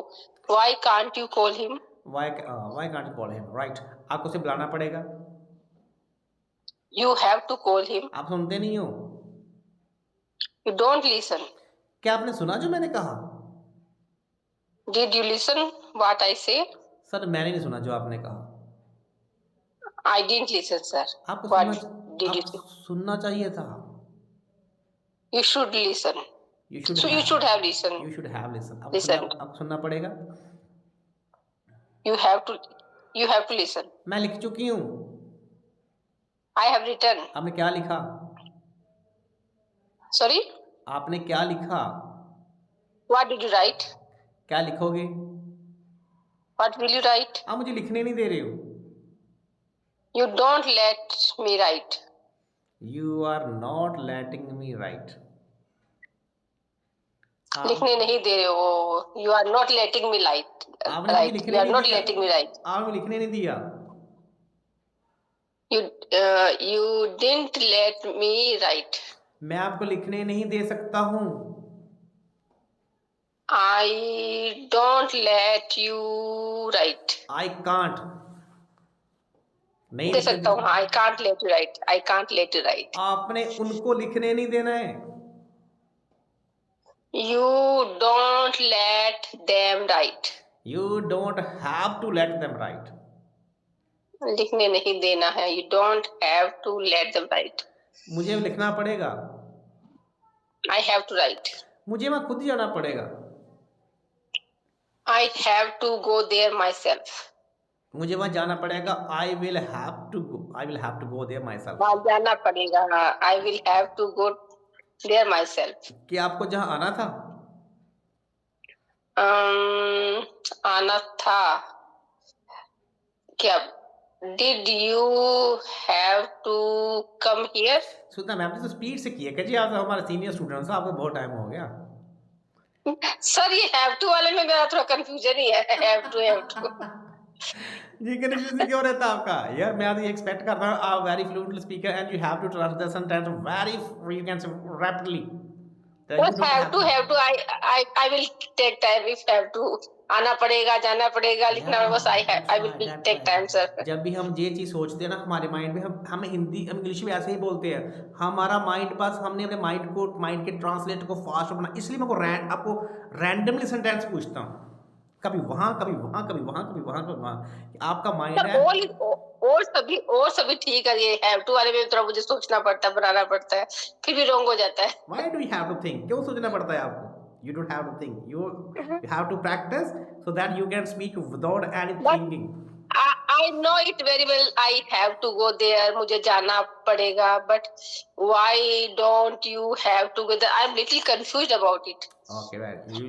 Speaker 4: Why can't you call him?
Speaker 1: why can't you call him, right, आपको उसे बुलाना पड़ेगा,
Speaker 4: You have to call him.
Speaker 1: आप सुनते नहीं हो,
Speaker 4: You don't listen.
Speaker 1: क्या आपने सुना जो मैंने कहा,
Speaker 4: Did you listen what I say?
Speaker 1: Sir मैंने नहीं सुना जो आपने कहा।
Speaker 4: I didn't listen, sir.
Speaker 1: आपको
Speaker 4: What
Speaker 1: सुनना
Speaker 4: did you
Speaker 1: आपको
Speaker 4: say?
Speaker 1: सुनना चाहिए था।
Speaker 4: You should listen.
Speaker 1: You should
Speaker 4: So you should have listened.
Speaker 1: You should have listen.
Speaker 4: Listen.
Speaker 1: आपको सुनना पड़ेगा।
Speaker 4: You have to listen.
Speaker 1: मैं लिख चुकी हूँ।
Speaker 4: I have written.
Speaker 1: आपने क्या लिखा?
Speaker 4: Sorry?
Speaker 1: आपने क्या लिखा?
Speaker 4: What did you write?
Speaker 1: क्या लिखोगे?
Speaker 4: What will you write?
Speaker 1: आप मुझे लिखने नहीं दे रहे हो।
Speaker 4: You don't let me write.
Speaker 1: You are not letting me write.
Speaker 4: लिखने नहीं दे रहे हो. You are not letting me write.
Speaker 1: आपने मुझे
Speaker 4: Right.
Speaker 1: लिखने
Speaker 4: You are
Speaker 1: नहीं
Speaker 4: not
Speaker 1: दिया।
Speaker 4: letting me write.
Speaker 1: आपने लिखने नहीं दिया।
Speaker 4: You didn't let me write.
Speaker 1: मैं आपको लिखने नहीं दे सकता हूँ।
Speaker 4: I don't let you write.
Speaker 1: I can't. नहीं
Speaker 4: दे
Speaker 1: लिखने
Speaker 4: सकता हूँ. I can't let you write. I can't let you write.
Speaker 1: आपने उनको लिखने नहीं देना है।
Speaker 4: You don't let them write.
Speaker 1: You don't have to let them write.
Speaker 4: लिखने नहीं देना है. You don't have to let them write.
Speaker 1: मुझे लिखना पड़ेगा।
Speaker 4: I have to write.
Speaker 1: मुझे वहाँ खुद जाना पड़ेगा।
Speaker 4: I have to go there myself.
Speaker 1: मुझे वहाँ जाना पड़ेगा। I will have to go there myself.
Speaker 4: वहाँ जाना पड़ेगा. I will have to go there myself.
Speaker 1: कि आपको जहाँ आना था।
Speaker 4: आना था. क्या? Did you have to come here?
Speaker 1: सुनना मैम ने तो स्पीड से किया। जी आप हमारे सीनियर स्टूडेंट्स हैं, आपको बहुत टाइम हो गया।
Speaker 4: सर ये have to वाले में मेरा थोड़ा कंफ्यूजन ही है. Have to.
Speaker 1: ये कन्फ्यूजन क्यों रहता है आपका? यार मैं तो ये एक्सपेक्ट करता हूँ आप very fluent speaker and you have to translate the sentence very you can say rapidly.
Speaker 4: Yes, have to. I will take time if have to. आना पड़ेगा, जाना पड़ेगा, लिखना पड़ेगा. बस I will take time, sir.
Speaker 1: जब भी हम ये चीज़ सोचते हैं ना हमारे माइंड में, हम इंग्लिश में ऐसे ही बोलते हैं। हमारा माइंड बस हमने अपने माइंड के ट्रांसलेट को फास्ट बना, इसलिए मैं आपको रैंडमली सेंटेंस पूछता हूँ। कभी वहाँ कभी वहाँ कभी वहाँ कभी वहाँ कभी वहाँ। आपका माइंड है
Speaker 4: और सभी ठीक है. ये have to वाले में थोड़ा मुझे सोचना पड़ता है, बनाना पड़ता है, फिर भी रॉन्ग हो जाता है.
Speaker 1: Why do you have to think? क्यों सोचना पड़ता है आपको? You don't have to think. You have to practice so that you can speak without any thinking.
Speaker 4: I know it very well. I have to go there. मुझे जाना पड़ेगा. But why don't you have to go there? I'm little confused about it.
Speaker 1: Okay, right.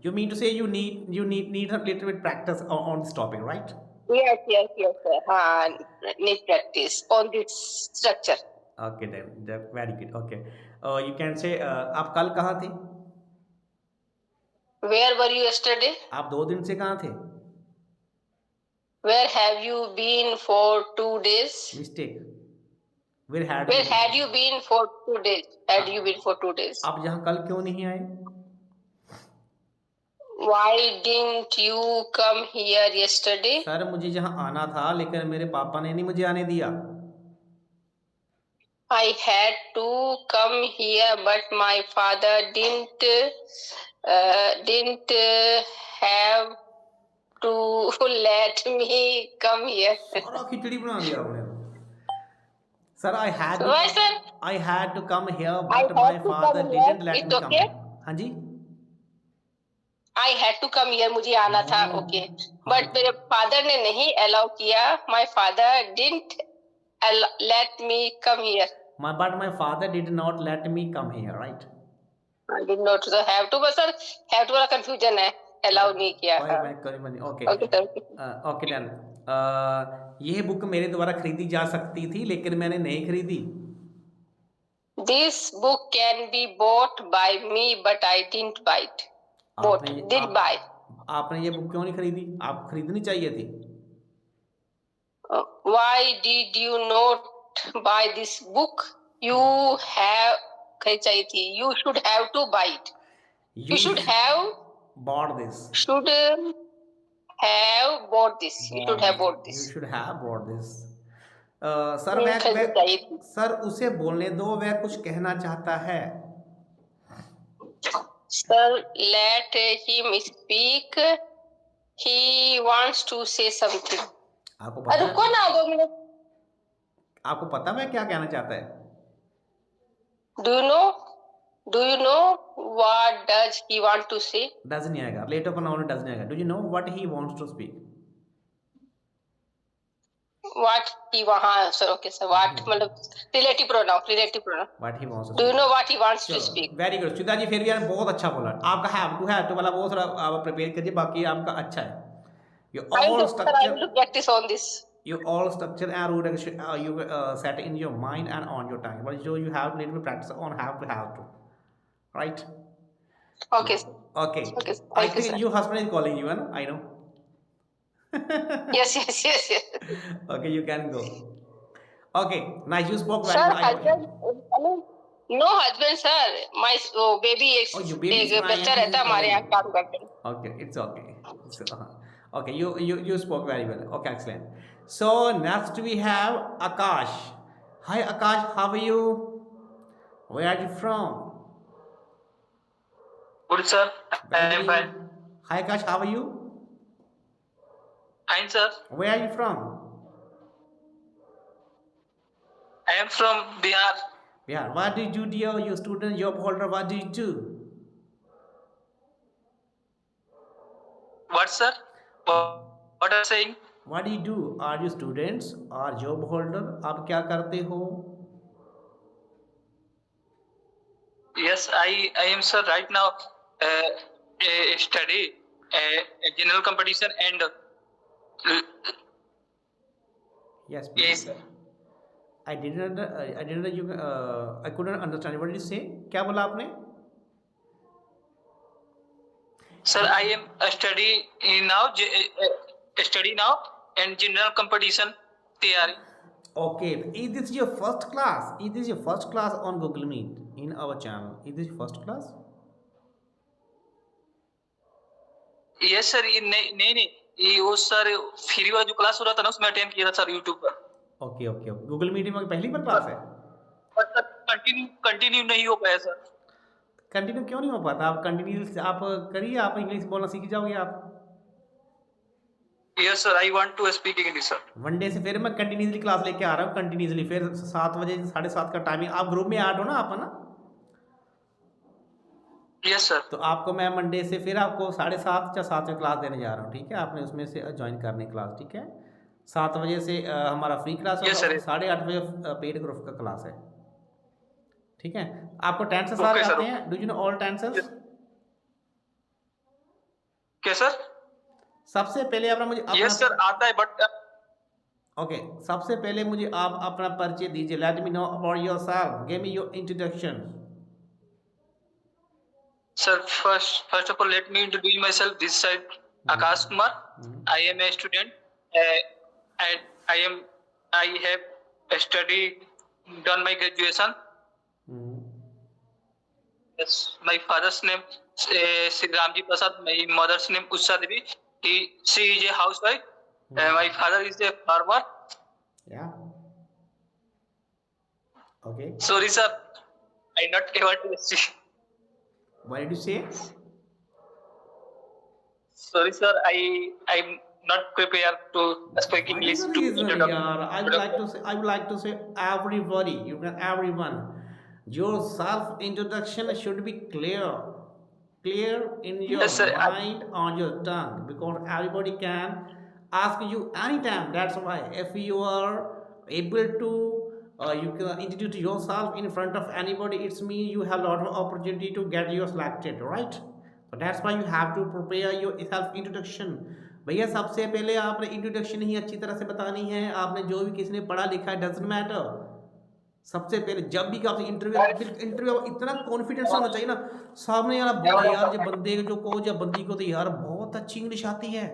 Speaker 1: You mean to say you need a little bit practice on this topic, right?
Speaker 4: Yes, sir. Need practice on this structure.
Speaker 1: Okay, then very good. Okay, you can say आप कल कहाँ थे?
Speaker 4: Where were you yesterday?
Speaker 1: आप 2 दिन से कहाँ थे?
Speaker 4: Where have you been for 2 days?
Speaker 1: Mistake. Where had
Speaker 4: you been for 2 days? Had you been for 2 days?
Speaker 1: आप यहाँ कल क्यों नहीं आए?
Speaker 4: Why didn't you come here yesterday?
Speaker 1: Sir मुझे यहाँ आना था लेकिन मेरे पापा ने नहीं मुझे आने दिया।
Speaker 4: I had to come here, but my father didn't have to let me come here.
Speaker 1: सारा खिचड़ी बना दिया आपने। Sir, I had
Speaker 4: Why, sir?
Speaker 1: to come here,
Speaker 4: I
Speaker 1: but my
Speaker 4: had to
Speaker 1: father
Speaker 4: come
Speaker 1: didn't
Speaker 4: here.
Speaker 1: let
Speaker 4: It's
Speaker 1: me come.
Speaker 4: okay?
Speaker 1: हाँ जी।
Speaker 4: I had to come here. मुझे आना था. Okay. But मेरे father ने नहीं allow किया. My father didn't let me come here.
Speaker 1: But my father did not let me come here, right?
Speaker 4: I did not have to, but sir, have to वाला confusion है. Allow नहीं किया.
Speaker 1: Okay.
Speaker 4: Okay, sir.
Speaker 1: Okay then. यह book मेरे द्वारा खरीदी जा सकती थी लेकिन मैंने नहीं खरीदी।
Speaker 4: This book can be bought by me, but I didn't buy it. Did buy.
Speaker 1: आपने ये बुक क्यों नहीं खरीदी? आप खरीदनी चाहिए थी।
Speaker 4: Why did you not buy this book? You have खरीद चाहिए थी. You should have to buy it. You should have
Speaker 1: bought this.
Speaker 4: Should have bought this. You should have bought this.
Speaker 1: You should have bought this. Sir उसे बोलने दो, वह कुछ कहना चाहता है।
Speaker 4: Sir, let him speak. he wants to say something.
Speaker 1: आपको पता
Speaker 4: रुको
Speaker 1: है,
Speaker 4: ना 2 मिनट.
Speaker 1: आपको पता है मैं क्या कहना चाहता है?
Speaker 4: Do you know what does he want to say?
Speaker 1: Does नहीं आएगा, लेटर का नाउन डज नहीं आएगा. Do you know what he wants to speak?
Speaker 4: What he हाँ सर ओके सर what मतलब relative pronoun
Speaker 1: what he wants
Speaker 4: do you know what he wants to speak?
Speaker 1: Very good Sudha ji, फिर भी यार बहुत अच्छा बोला. आपका हैव टू वाला वो थोड़ा आप प्रिपेयर करिए, बाकी आपका अच्छा है. You
Speaker 4: I
Speaker 1: all
Speaker 4: will
Speaker 1: structure,
Speaker 4: practice on this.
Speaker 1: you all structure and root you set in your mind and on your tongue. But you have little bit practice on have to, right?
Speaker 4: Okay sir.
Speaker 1: Okay.
Speaker 4: Okay,
Speaker 1: I
Speaker 4: thank you,
Speaker 1: think
Speaker 4: sir.
Speaker 1: your husband is calling you, I know.
Speaker 4: Yes.
Speaker 1: Okay, you can go. Okay, nice. You spoke very
Speaker 4: Sir,
Speaker 1: well.
Speaker 4: husband, I mean, no husband sir. My baby is
Speaker 1: Oh, your baby is
Speaker 4: एक
Speaker 1: crying
Speaker 4: बच्चा
Speaker 1: and
Speaker 4: रहता है
Speaker 1: he's
Speaker 4: हमारे यहाँ
Speaker 1: calling.
Speaker 4: काम करते हैं.
Speaker 1: Okay, it's okay. Okay, you spoke very well. Okay, excellent. So next we have Akash. Hi Akash, how are you? Where are you from?
Speaker 5: Good, sir. I
Speaker 1: Very
Speaker 5: am
Speaker 1: good.
Speaker 5: fine.
Speaker 1: Hi Akash, how are you?
Speaker 5: Fine, sir.
Speaker 1: Where are you from?
Speaker 5: I am from Bihar.
Speaker 1: Yeah. What do you do, dear? You student, job holder. What do you do?
Speaker 5: What, sir? What are you saying?
Speaker 1: What do you do? Are you students or job holder? आप क्या करते हो?
Speaker 5: Yes, I am, sir. Right now, study a general competition and
Speaker 1: Yes, please.
Speaker 5: yes, sir.
Speaker 1: I didn't. I couldn't understand. What did you say? क्या बोला आपने?
Speaker 5: Sir, I am study now and general competition theory.
Speaker 1: Okay. Is this your first class? Is this your first class on Google Meet in our channel? Is this your first class?
Speaker 5: Yes, sir. ये नहीं ये वो sir free वाला जो class हो रहा था ना उसमें अटेंड किया था सर यूट्यूब पर.
Speaker 1: ओके. गूगल मीट में पहली बार क्लास है?
Speaker 5: पर सर कंटिन्यू नहीं हो पाया सर.
Speaker 1: कंटिन्यू क्यों नहीं हो पाता? आप कंटिन्यू आप करिए, आप इंग्लिश बोलना सीख जाओगे आप.
Speaker 5: Yes, sir. I want to speak English, sir.
Speaker 1: One day से फिर मैं कंटिन्यूसली क्लास लेके आ रहा हूँ, कंटिन्यूसली. फिर 7 बजे 7:30 का टाइमिंग. आप ग्रुप में ऐड हो ना आप, है ना?
Speaker 5: Yes, sir.
Speaker 1: तो आपको मैं मंडे से फिर आपको 7:30 या 7 बजे क्लास देने जा रहा हूँ, ठीक है? आपने उसमें से ज्वाइन करनी क्लास, ठीक है? 7 बजे से हमारा फ्री क्लास
Speaker 5: Yes,
Speaker 1: होगा,
Speaker 5: sir.
Speaker 1: 8:30 बजे पेड ग्रुप का क्लास है, ठीक है? आपको टेंसेस
Speaker 5: Okay,
Speaker 1: सारे
Speaker 5: sir.
Speaker 1: आते हैं? Do you know all tenses?
Speaker 5: क्या सर?
Speaker 1: सबसे पहले अपना मुझे
Speaker 5: Yes, sir. आता है बट
Speaker 1: ओके. सबसे पहले मुझे आप अपना परिचय दीजिए. Late me know about yourself. Give me your introduction.
Speaker 5: sir, first of all, let me introduce myself. This side, Akash Kumar. I am a student. I have studied, done my graduation. Yes, my father's name Sri Ramji Prasad. My mother's name Usha Devi. She is a housewife. My father is a farmer.
Speaker 1: Yeah. Okay.
Speaker 5: Sorry, sir. I not able to speak.
Speaker 1: What did you say?
Speaker 5: Sorry, sir. I'm not prepared to speak English.
Speaker 1: What is the reason, yaar? I would like to say everybody, you can everyone. Your self introduction should be clear in your
Speaker 5: Yes, sir.
Speaker 1: mind, on your tongue, because everybody can ask you anytime. That's why if you are able to you can introduce yourself in front of anybody, it's mean you have a lot of opportunity to get you selected, right? So that's why you have to prepare your self introduction. भैया सबसे पहले आपने introduction ही अच्छी तरह से बतानी है. आपने जो भी किसी ने पढ़ा लिखा है डजंट मैटर. सबसे पहले जब भी आपसे इंटरव्यू इतना कॉन्फिडेंस होना चाहिए ना, सामने वाला बोले यार जो बंदे जो को या बंदी को तो यार बहुत अच्छी इंग्लिश आती है,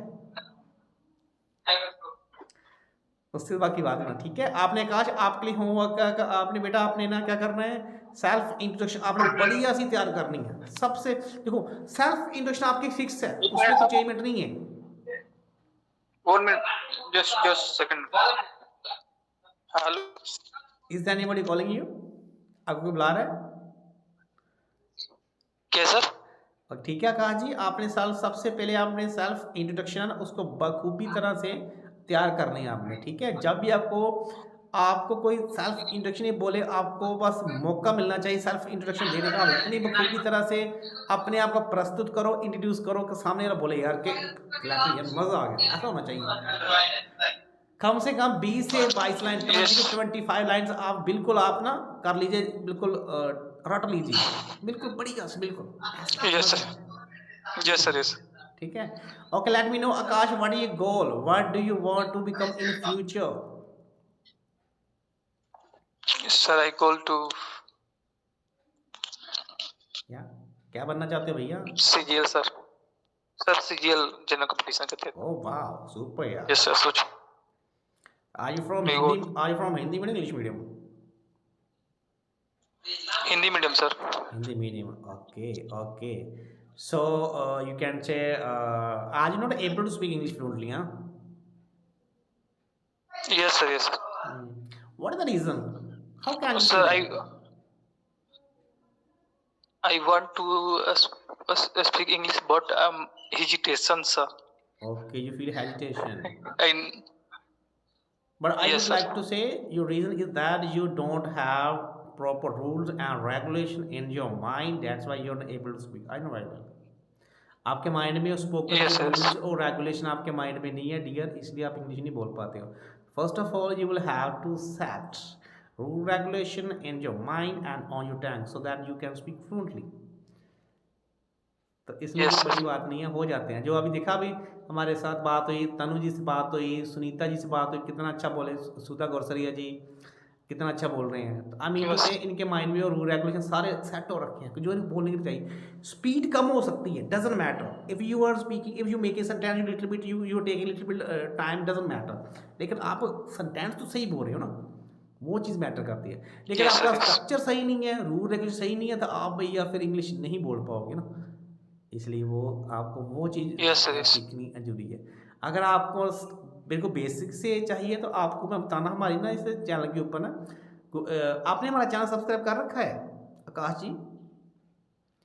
Speaker 1: उससे बाकी बात है ना, ठीक है? आपने कहा आपके लिए होमवर्क का आपने बेटा आपने ना क्या करना है, सेल्फ इंट्रोडक्शन आपने बढ़िया सी तैयार करनी है. सबसे देखो सेल्फ इंट्रोडक्शन आपकी फिक्स है, उसमें कोई चेंजमेंट नहीं है.
Speaker 5: 1 minute, just second. Hello.
Speaker 1: Is there anybody calling you? आपको कोई बुला रहा है?
Speaker 5: क्या सर?
Speaker 1: और ठीक है कहा जी, आपने सबसे पहले आपने सेल्फ इंट्रोडक्शन उसको बखूबी तरह से तैयार करनी है आपने, ठीक है। जब भी आपको कोई सेल्फ इंट्रोडक्शन ये बोले, आपको बस मौका मिलना चाहिए सेल्फ इंट्रोडक्शन देने का। आप इतनी बखूबी तरह से अपने आप को प्रस्तुत करो, इंट्रोड्यूस करो कि सामने वाला बोले यार के क्लैपिंग, यार मज़ा आ गया, ऐसा होना चाहिए। कम से कम 20 से 22 लाइन, 20 to 25 लाइन्स आप बिल्कुल आप ना कर लीजिए, बिल्कुल रट लीजिए, बिल्कुल बढ़िया से, बिल्कुल
Speaker 5: yes sir, yes sir, yes.
Speaker 1: ठीक है। Okay, let me know Akash, what is your goal, what do you want to become in future?
Speaker 5: Sir I goal to
Speaker 1: क्या बनना चाहते हो भैया?
Speaker 5: CGL sir, CGL general competition करते हैं।
Speaker 1: ओह वाह, सुपर यार।
Speaker 5: यस सर, सोच।
Speaker 1: Are you from Hindi medium, English medium?
Speaker 5: Hindi medium sir.
Speaker 1: Hindi medium. Okay. So you can say, are you not able to speak English fluently, huh?
Speaker 5: Yes sir, yes sir.
Speaker 1: What is the reason? How can you
Speaker 5: Sir,
Speaker 1: say that?
Speaker 5: I want to speak English, but hesitation, sir.
Speaker 1: Okay, you feel hesitation. But I
Speaker 5: Yes,
Speaker 1: would
Speaker 5: sir.
Speaker 1: like to say your reason is that you don't have proper rules and regulation in your mind. That's why you're not able to speak. I know very well. आपके mind में spoken
Speaker 5: Yes, sir.
Speaker 1: Rules और regulation आपके mind में नहीं है dear, इसलिए आप English नहीं बोल पाते हो। First of all you will have to set rule regulation in your mind and on your tongue so that you can speak fluently. तो इसमें
Speaker 5: Yes,
Speaker 1: कोई बड़ी
Speaker 5: sir.
Speaker 1: बात नहीं है, हो जाते हैं। जो अभी देखा, अभी हमारे साथ बात हुई, तनु जी से बात हुई, सुनीता जी से बात हुई, कितना अच्छा बोले, सुधा गौरसरिया जी कितना अच्छा बोल रहे हैं। तो आई मीन टू
Speaker 5: Yes.
Speaker 1: से इनके माइंड में और रूल रेगुलेशन सारे सेट हो रखे हैं, जो इनको बोलने के लिए चाहिए। स्पीड कम हो सकती है, doesn't matter. If you are speaking, if you make a sentence little bit, you take a little bit time, doesn't matter. लेकिन आप सेंटेंस तो सही बोल रहे हो ना, वो चीज़ मैटर करती है। लेकिन
Speaker 5: Yes,
Speaker 1: आपका
Speaker 5: sir, yes.
Speaker 1: स्ट्रक्चर सही नहीं है, रूल रेगुलेशन सही नहीं है, तो आप भैया फिर इंग्लिश नहीं बोल पाओगे ना। इसलिए वो आपको वो चीज़
Speaker 5: Yes, sir, yes.
Speaker 1: सीखनी जरूरी है। अगर आपको बिल्कुल बेसिक से चाहिए तो आपको मैं बताना, हमारी ना इस चैनल के ऊपर ना, आपने हमारा चैनल सब्सक्राइब कर रखा है आकाश जी?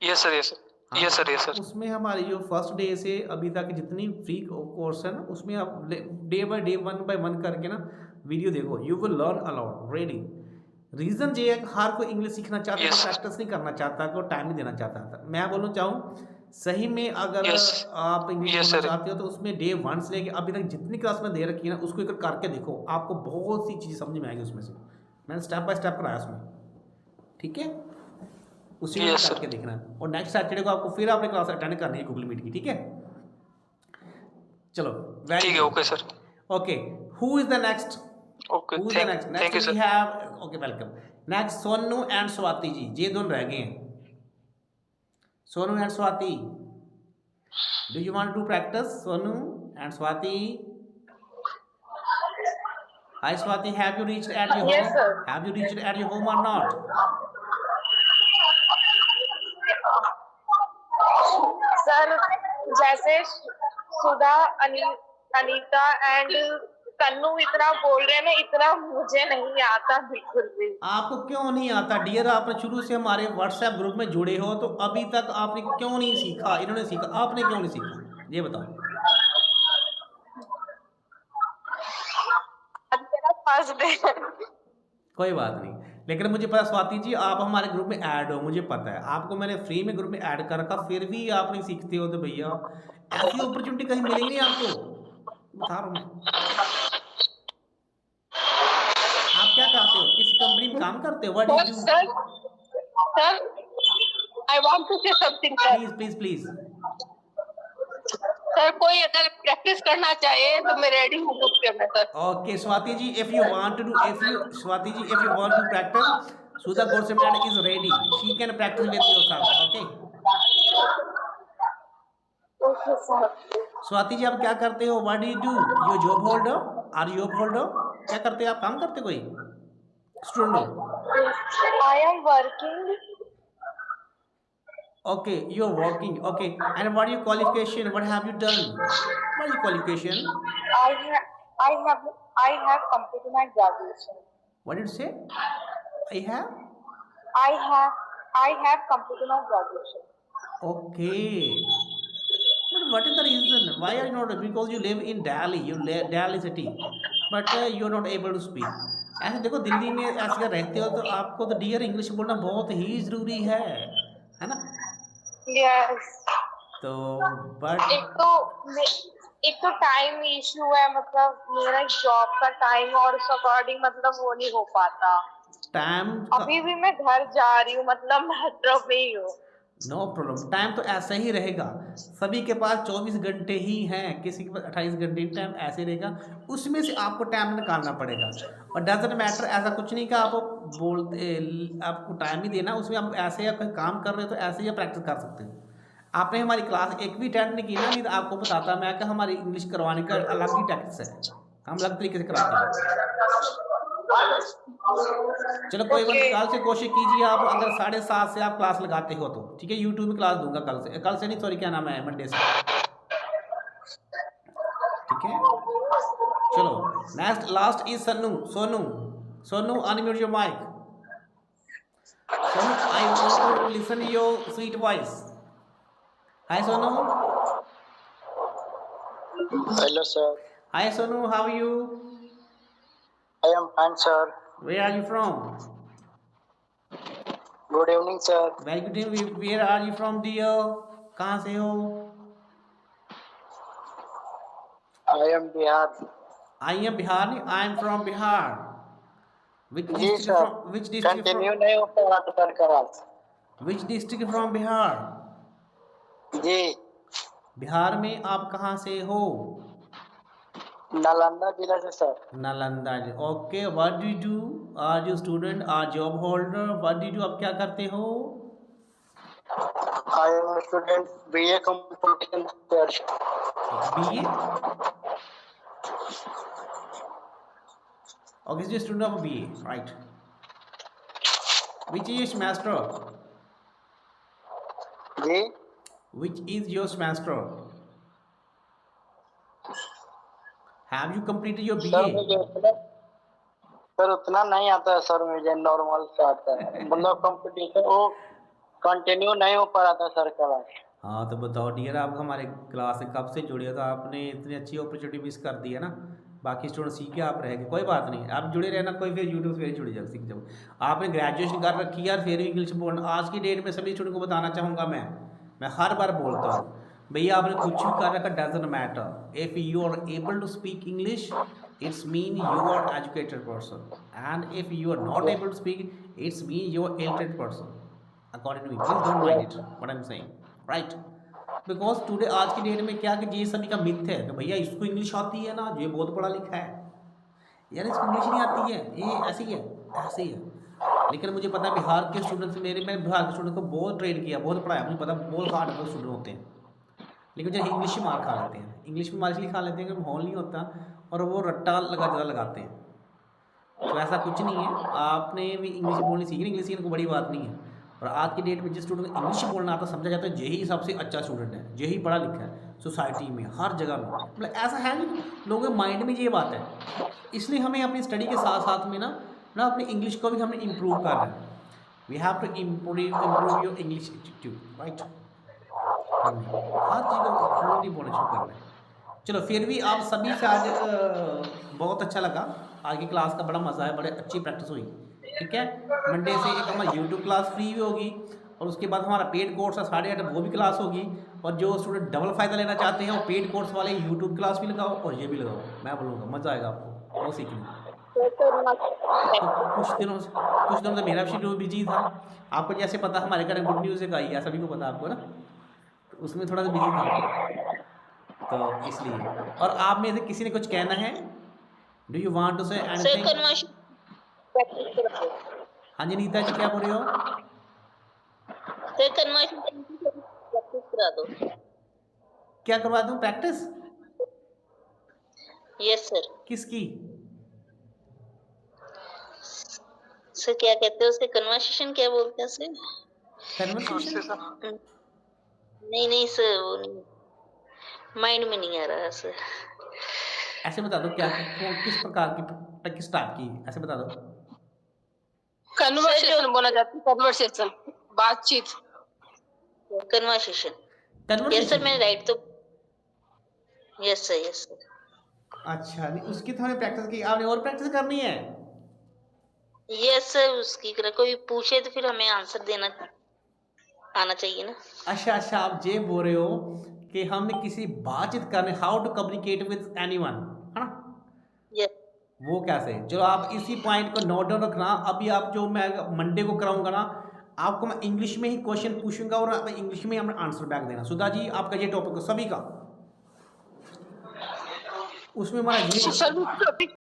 Speaker 5: Yes sir, yes sir.
Speaker 1: हाँ,
Speaker 5: Yes sir, yes sir.
Speaker 1: उसमें हमारी जो फर्स्ट डे से अभी तक जितनी फ्री कोर्स है ना, उसमें आप डे बाय डे, 1 by 1 करके ना वीडियो देखो, you will learn a lot really. Reason ये है कि हर कोई इंग्लिश सीखना चाहता है,
Speaker 5: Yes.
Speaker 1: प्रैक्टिस नहीं करना चाहता, को टाइम नहीं देना चाहता था। मैं बोलना चाहूँ सही में, अगर
Speaker 5: Yes.
Speaker 1: आप इंग्लिश
Speaker 5: Yes,
Speaker 1: बोलना
Speaker 5: sir.
Speaker 1: चाहते हो तो उसमें डे 1 से लेके अभी तक जितनी क्लास में दे रखी है ना, उसको एक करके देखो, आपको बहुत सी चीज़ समझ में आएगी उसमें से। मैंने स्टेप बाय स्टेप कराया उसमें, ठीक है। उसी में
Speaker 5: Yes, sir.
Speaker 1: करके देखना है, और नेक्स्ट सैटरडे को आपको फिर आपने क्लास अटेंड करनी है गूगल मीट की, ठीक है। चलो,
Speaker 5: ठीक है, okay sir.
Speaker 1: Okay, who is the next?
Speaker 5: Okay.
Speaker 1: Who's the next?
Speaker 5: Thank you
Speaker 1: we
Speaker 5: sir.
Speaker 1: have, okay, welcome. Next, Sonu and Swati ji, ये दोनों रह गए हैं। Sonu and Swati, do you want to practice? Sonu and Swati. Hi Swati, have you reached at your
Speaker 4: Yes,
Speaker 1: home?
Speaker 4: sir.
Speaker 1: Have you reached at your home or not?
Speaker 4: Sir जैसे सुधा, Anita and कन्नू इतना बोल रहे हैं ना, इतना मुझे नहीं आता बिल्कुल भी।
Speaker 1: आपको क्यों नहीं आता डियर? आपने शुरू से हमारे व्हाट्सएप ग्रुप में जुड़े हो, तो अभी तक आपने क्यों नहीं सीखा? इन्होंने सीखा, आपने क्यों नहीं सीखा, ये बताओ।
Speaker 4: आज मेरा फर्स्ट डे है।
Speaker 1: कोई बात नहीं, लेकिन मुझे पता स्वाति जी आप हमारे ग्रुप में ऐड हो, मुझे पता है। आपको मैंने फ्री में ग्रुप में ऐड कर रखा, फिर भी आप नहीं सीखते हो, तो भैया ऐसी अपॉर्चुनिटी कहीं मिलेगी नहीं आपको, बता रहा हूँ मैं। आप क्या करते हो, किसी कंपनी में काम करते हो? What do you
Speaker 4: sir I want to say something sir.
Speaker 1: Please please please.
Speaker 4: Sir कोई अगर प्रैक्टिस करना चाहे तो मैं रेडी हूँ ग्रुप पे में sir.
Speaker 1: Okay, Swati ji, if you want to practice, Sudha Gorsemland is ready. She can practice with yourself, okay?
Speaker 4: Okay sir.
Speaker 1: Swati ji, आप क्या करते हो? What do you do? You job holder? Are you job holder? क्या करते हो आप? काम करते कोई? Student हो?
Speaker 4: I am working.
Speaker 1: Okay, you're working. Okay, and what are your qualification? What have you done? What are your qualification?
Speaker 4: I have completed my graduation.
Speaker 1: What did you say? I have.
Speaker 4: I have completed my graduation.
Speaker 1: Okay. But what is the reason? Why are you not? Because you live in Delhi, Delhi city, but you are not able to speak. ऐसे देखो दिल्ली में ऐसे अगर रहते हो तो आपको तो डियर इंग्लिश बोलना बहुत ही जरूरी है ना?
Speaker 6: यस।
Speaker 1: तो बट
Speaker 6: एक तो एक तो टाइम इशू है, मतलब मेरा जॉब का टाइम और उस अकॉर्डिंग मतलब वो नहीं हो पाता।
Speaker 1: टाइम
Speaker 6: अभी भी मैं घर जा रही हूँ, मतलब मेट्रो पे ही हूँ।
Speaker 1: नो प्रॉब्लम, टाइम तो ऐसा ही रहेगा। सभी के पास 24 घंटे ही हैं, किसी के पास 28 घंटे टाइम ऐसे रहेगा, उसमें से आपको टाइम निकालना पड़ेगा। और डजेंट मैटर, ऐसा कुछ नहीं कि आप बोलते आपको टाइम ही देना, उसमें आप ऐसे या कोई काम कर रहे हो तो ऐसे ही प्रैक्टिस कर सकते हो। आपने हमारी क्लास एक भी अटेंड नहीं की ना, नहीं तो आपको बताता मैं कि हमारी इंग्लिश करवाने का अलग ही टैक्टिक्स है, हम अलग तरीके से कराते हैं। चलो कोई बात नहीं, कल से कोशिश कीजिए आप, अगर 7:30 से आप क्लास लगाते हो तो ठीक है, यूट्यूब में क्लास दूंगा कल से नहीं, सॉरी क्या नाम है, मंडे से, ठीक है। चलो next last is Sonu unmute your mic. Sonu, I want to listen your sweet voice. Hi Sonu.
Speaker 7: Hello, sir.
Speaker 1: Hi Sonu, how are you?
Speaker 7: I am fine, sir.
Speaker 1: Where are you from?
Speaker 7: Good evening, sir.
Speaker 1: Very good evening, where are you from dear? कहाँ से हो?
Speaker 7: I am Bihar.
Speaker 1: I am Bihar नहीं, I am from Bihar. Which
Speaker 7: जी
Speaker 1: district
Speaker 7: sir.
Speaker 1: from which district
Speaker 7: continue
Speaker 1: from
Speaker 7: नहीं हो पा रहा sir का बात।
Speaker 1: which district from Bihar?
Speaker 7: जी,
Speaker 1: बिहार में आप कहाँ से हो?
Speaker 7: नालंदा जिला से सर।
Speaker 1: Nalanda. Okay, what do you do? Are you student, are job holder, what do you do? आप क्या करते हो?
Speaker 7: I am a student BA Computer Science।
Speaker 1: BA? Okay, so student of BA, right? Which is your semester?
Speaker 7: जी,
Speaker 1: Which is your semester? Have you completed your
Speaker 7: sir
Speaker 1: BA?
Speaker 7: मुझे उतना नहीं आता है सर, मुझे नॉर्मल से आता है, मतलब कंपटीशन वो कंटिन्यू नहीं हो पा रहा था सर का बात।
Speaker 1: हाँ तो बताओ डियर, आप हमारे क्लास से कब से जुड़े हो, तो आपने इतनी अच्छी अपॉर्चुनिटी मिस कर दी है ना। बाकी स्टूडेंट सीख के आप रहेंगे, कोई बात नहीं, आप जुड़े रहना, कोई फिर यूट्यूब से जुड़े जाओ, सीख जाओ। आपने ग्रेजुएशन कर रखी है यार, फिर भी इंग्लिश बोलना, आज की डेट में सभी स्टूडेंट को बताना चाहूँगा मैं हर बार बोलता हूँ, भैया आपने कुछ भी कर रखा, doesn't matter, if you are able to speak English it's mean you are educated person, and if you are not able to speak it's mean you are illiterate person, according to me. Please don't mind it what I am saying, right? Because today, आज की date में क्या कि ये सभी का myth है कि भैया इसको इंग्लिश आती है ना, ये बहुत पढ़ा लिखा है, यार इसको इंग्लिश नहीं आती है, ये ऐसी है, ऐसे ही है। लेकिन मुझे पता है बिहार के स्टूडेंट्स, मैंने बिहार के स्टूडेंट को बहुत ट्रेन किया, बहुत पढ़ाया, मुझे पता बहुत हार्ड वर्क स्टूडेंट होते हैं, लेकिन जो इंग्लिश में मार खा लेते हैं, इंग्लिश में मार इसलिए खा लेते हैं कि माहौल नहीं होता और वो रट्टा ज़्यादा लगाते हैं। तो ऐसा कुछ नहीं है, आपने भी इंग्लिश बोलनी सीखनी, इंग्लिश सीखने को बड़ी बात नहीं है। और आज की डेट में जिस स्टूडेंट को इंग्लिश बोलना आता समझा जाता है यही सबसे अच्छा स्टूडेंट है, यही पढ़ा लिखा है सोसाइटी में, हर जगह में, मतलब ऐसा है नहीं, लोगों के माइंड में ये बात है। इसलिए हमें अपनी स्टडी के साथ साथ में ना अपनी इंग्लिश को भी हमें इम्प्रूव करना है। We have to improve your English attitude, right? हर चीज़ को फ्लुएंटली बोलना शुरू करना है। चलो फिर भी आप सभी से आज बहुत अच्छा लगा, आज की क्लास का बड़ा मज़ा है, बड़े अच्छी प्रैक्टिस हुई, ठीक है। मंडे से एक हमारी यूट्यूब क्लास फ्री भी होगी और उसके बाद हमारा पेड कोर्स है 8:30, वो भी क्लास होगी। और जो स्टूडेंट डबल फ़ायदा लेना चाहते हैं वो पेड कोर्स वाले यूट्यूब क्लास भी लगाओ और ये भी लगाओ, मैं बोलूँगा मज़ा आएगा आपको वो सीखने। कुछ दिनों से मेरा भी शेड्यूल बिजी था, आपको जैसे पता हमारे घर गुड न्यूज़ एक आई है, सभी को पता आपको ना, तो उसमें थोड़ा सा बिजी था तो इसलिए। और आप में से किसी ने कुछ कहना है? Do you want to say anything? हाँ जी नीता जी, क्या बोल रहे हो?
Speaker 8: प्रैक्टिस करा दो।
Speaker 1: क्या करवा दूं प्रैक्टिस?
Speaker 8: Yes sir.
Speaker 1: किसकी?
Speaker 8: सर क्या कहते हैं उसे, कन्वर्सेशन क्या बोलते हैं सर?
Speaker 1: कन्वर्सेशन?
Speaker 8: नहीं सर, वो नहीं, माइंड में नहीं आ रहा सर।
Speaker 1: ऐसे बता दो क्या, किस प्रकार की, किस टाइप की, ऐसे बता दो।
Speaker 4: कन्वर्सेशन बोला जाता है, कन्वर्सेशन, बातचीत।
Speaker 8: कन्वर्सेशन। Yes sir,
Speaker 1: conversation.
Speaker 8: मैंने राइट तो यस सर, यस सर।
Speaker 1: अच्छा, नहीं उसकी तो हमने प्रैक्टिस की, आपने और प्रैक्टिस करनी है।
Speaker 8: यस सर, उसकी कोई पूछे तो फिर हमें आंसर देना आना चाहिए ना।
Speaker 1: अच्छा अच्छा, आप ये बोल रहे हो कि हमने किसी बातचीत करने, how to communicate with anyone, है ना?
Speaker 8: यस
Speaker 1: वो कैसे? चलो आप इसी पॉइंट को नोट डाउन रखना। अभी आप जो मैं मंडे को कराऊंगा ना, आपको मैं इंग्लिश में ही क्वेश्चन पूछूंगा और आप इंग्लिश में ही हमें आंसर बैक देना। सुधा जी, आपका ये टॉपिक है सभी का, उसमें हमारा ये
Speaker 4: sir which topic?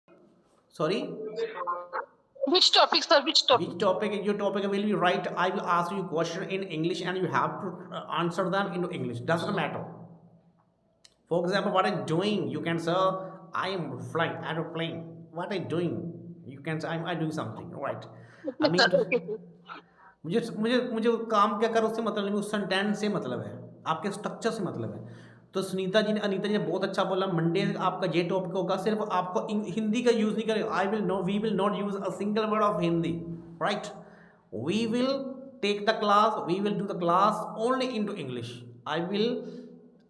Speaker 1: Sorry
Speaker 4: Which topic, sir? Which topic?
Speaker 1: which topic, your topic will be right. I will ask you question in English and you have to answer them into English, doesn't matter. For example, what I'm doing, you can say I am flying aeroplane. What I'm doing, you can say I'm doing something, right? I mean,
Speaker 4: Okay, sir.
Speaker 1: मुझे मुझे मुझे काम क्या करो उससे मतलब नहीं, उस सेंटेंस से मतलब है, आपके स्ट्रक्चर से मतलब है। तो सुनीता जी ने, अनीता जी ने बहुत अच्छा बोला, मंडे आपका ये टॉपिक होगा, सिर्फ आपको हिंदी का यूज़ नहीं करें। We will not use a single word of Hindi, right? We will take the class, we will do the class only into English. I will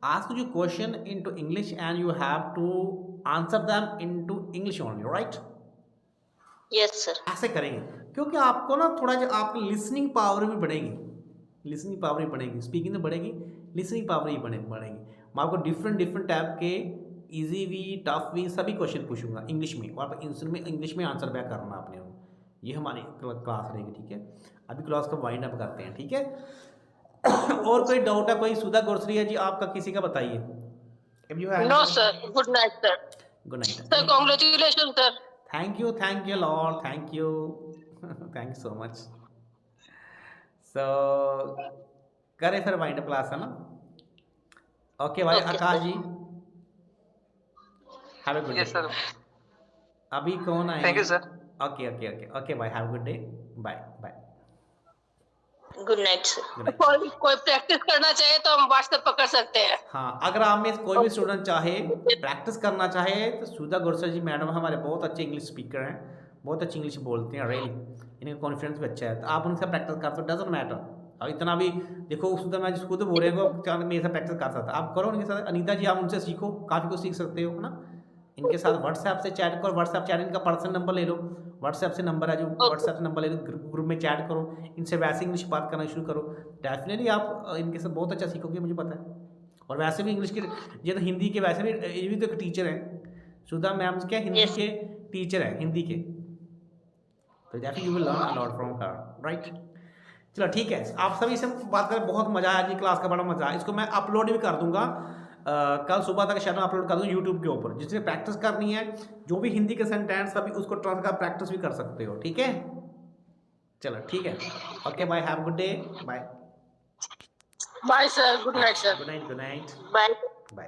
Speaker 1: ask you question into English and you have to answer them into English only, right?
Speaker 8: Yes sir.
Speaker 1: ऐसे करेंगे क्योंकि आपको ना थोड़ा जो आपकी listening power भी बढ़ेगी, लिसनिंग पावर भी बढ़ेगी, स्पीकिंग तो बढ़ेगी, लिसनिंग पावर भी बढ़ेगी। मैं आपको डिफरेंट डिफरेंट टाइप के इजी भी, टफ भी, सभी क्वेश्चन पूछूंगा इंग्लिश में, और आप इंग्लिश में आंसर बैक करना आपने। ये हमारी क्लास रहेगी, ठीक है? अभी क्लास को वाइंड अप करते हैं, ठीक है? और कोई डाउट है कोई? सुधा गोरसरी है जी, आपका किसी का बताइए।
Speaker 4: No, sir. Good night, sir.
Speaker 1: Good night
Speaker 4: Sir, congratulations, sir.
Speaker 1: Thank you lord, thank you thank you so much. सो करें फिर वाइंड अप क्लास, है ना? ओके भाई।
Speaker 8: Okay,
Speaker 1: आकाश
Speaker 8: sir.
Speaker 1: जी, have a good
Speaker 5: yes
Speaker 1: day.
Speaker 5: Sir,
Speaker 1: अभी कौन आए?
Speaker 5: Thank you sir.
Speaker 1: Okay okay okay okay भाई, have a good day, bye bye,
Speaker 8: good night sir.
Speaker 1: Good night.
Speaker 4: कोई प्रैक्टिस करना चाहे तो हम व्हाट्सएप पर कर सकते हैं।
Speaker 1: हाँ, अगर आप में कोई भी स्टूडेंट चाहे प्रैक्टिस करना चाहे तो सुधा गोरसर जी मैडम हमारे बहुत अच्छे इंग्लिश स्पीकर हैं, बहुत अच्छी इंग्लिश बोलते हैं, रियली इनका कॉन्फिडेंस भी अच्छा है, तो आप उनसे प्रैक्टिस कर सकते, डजंट मैटर। और इतना भी देखो, सुधा मैं खुद बोल रहे हो मेरे साथ प्रैक्टिस कर सकता, आप करो उनके साथ। अनीता जी, आप उनसे सीखो, काफ़ी कुछ सीख सकते हो, है ना? इनके साथ व्हाट्सएप से चैट करो, व्हाट्सएप चैट, इनका पर्सनल नंबर ले लो, व्हाट्सएप से नंबर है जो, व्हाट्सएप नंबर ले लो, ग्रुप में चैट करो, इनसे वैसे इंग्लिश बात करना शुरू करो, डेफिनेटली आप इनके साथ बहुत अच्छा सीखोगे, मुझे पता है। और वैसे भी इंग्लिश के, ये तो हिंदी के वैसे भी, ये भी तो एक टीचर हैं सुधा मैम, क्या हिंदी
Speaker 8: Yes.
Speaker 1: के टीचर हैं, हिंदी के, तो definitely you will learn a lot from her, right? चलो ठीक है, आप सभी से बात करें, बहुत मज़ा आया जी, क्लास का बड़ा मज़ा आया। इसको मैं अपलोड भी कर दूंगा, कल सुबह तक शायद अपलोड कर दूँ यूट्यूब के ऊपर, जिससे प्रैक्टिस करनी है, जो भी हिंदी के सेंटेंस अभी उसको ट्रांसफर प्रैक्टिस भी कर सकते हो, ठीक है? चलो ठीक है, okay bye, have good day, bye
Speaker 4: bye sir, good night sir.
Speaker 1: Good night, good night,
Speaker 8: bye.
Speaker 1: Bye.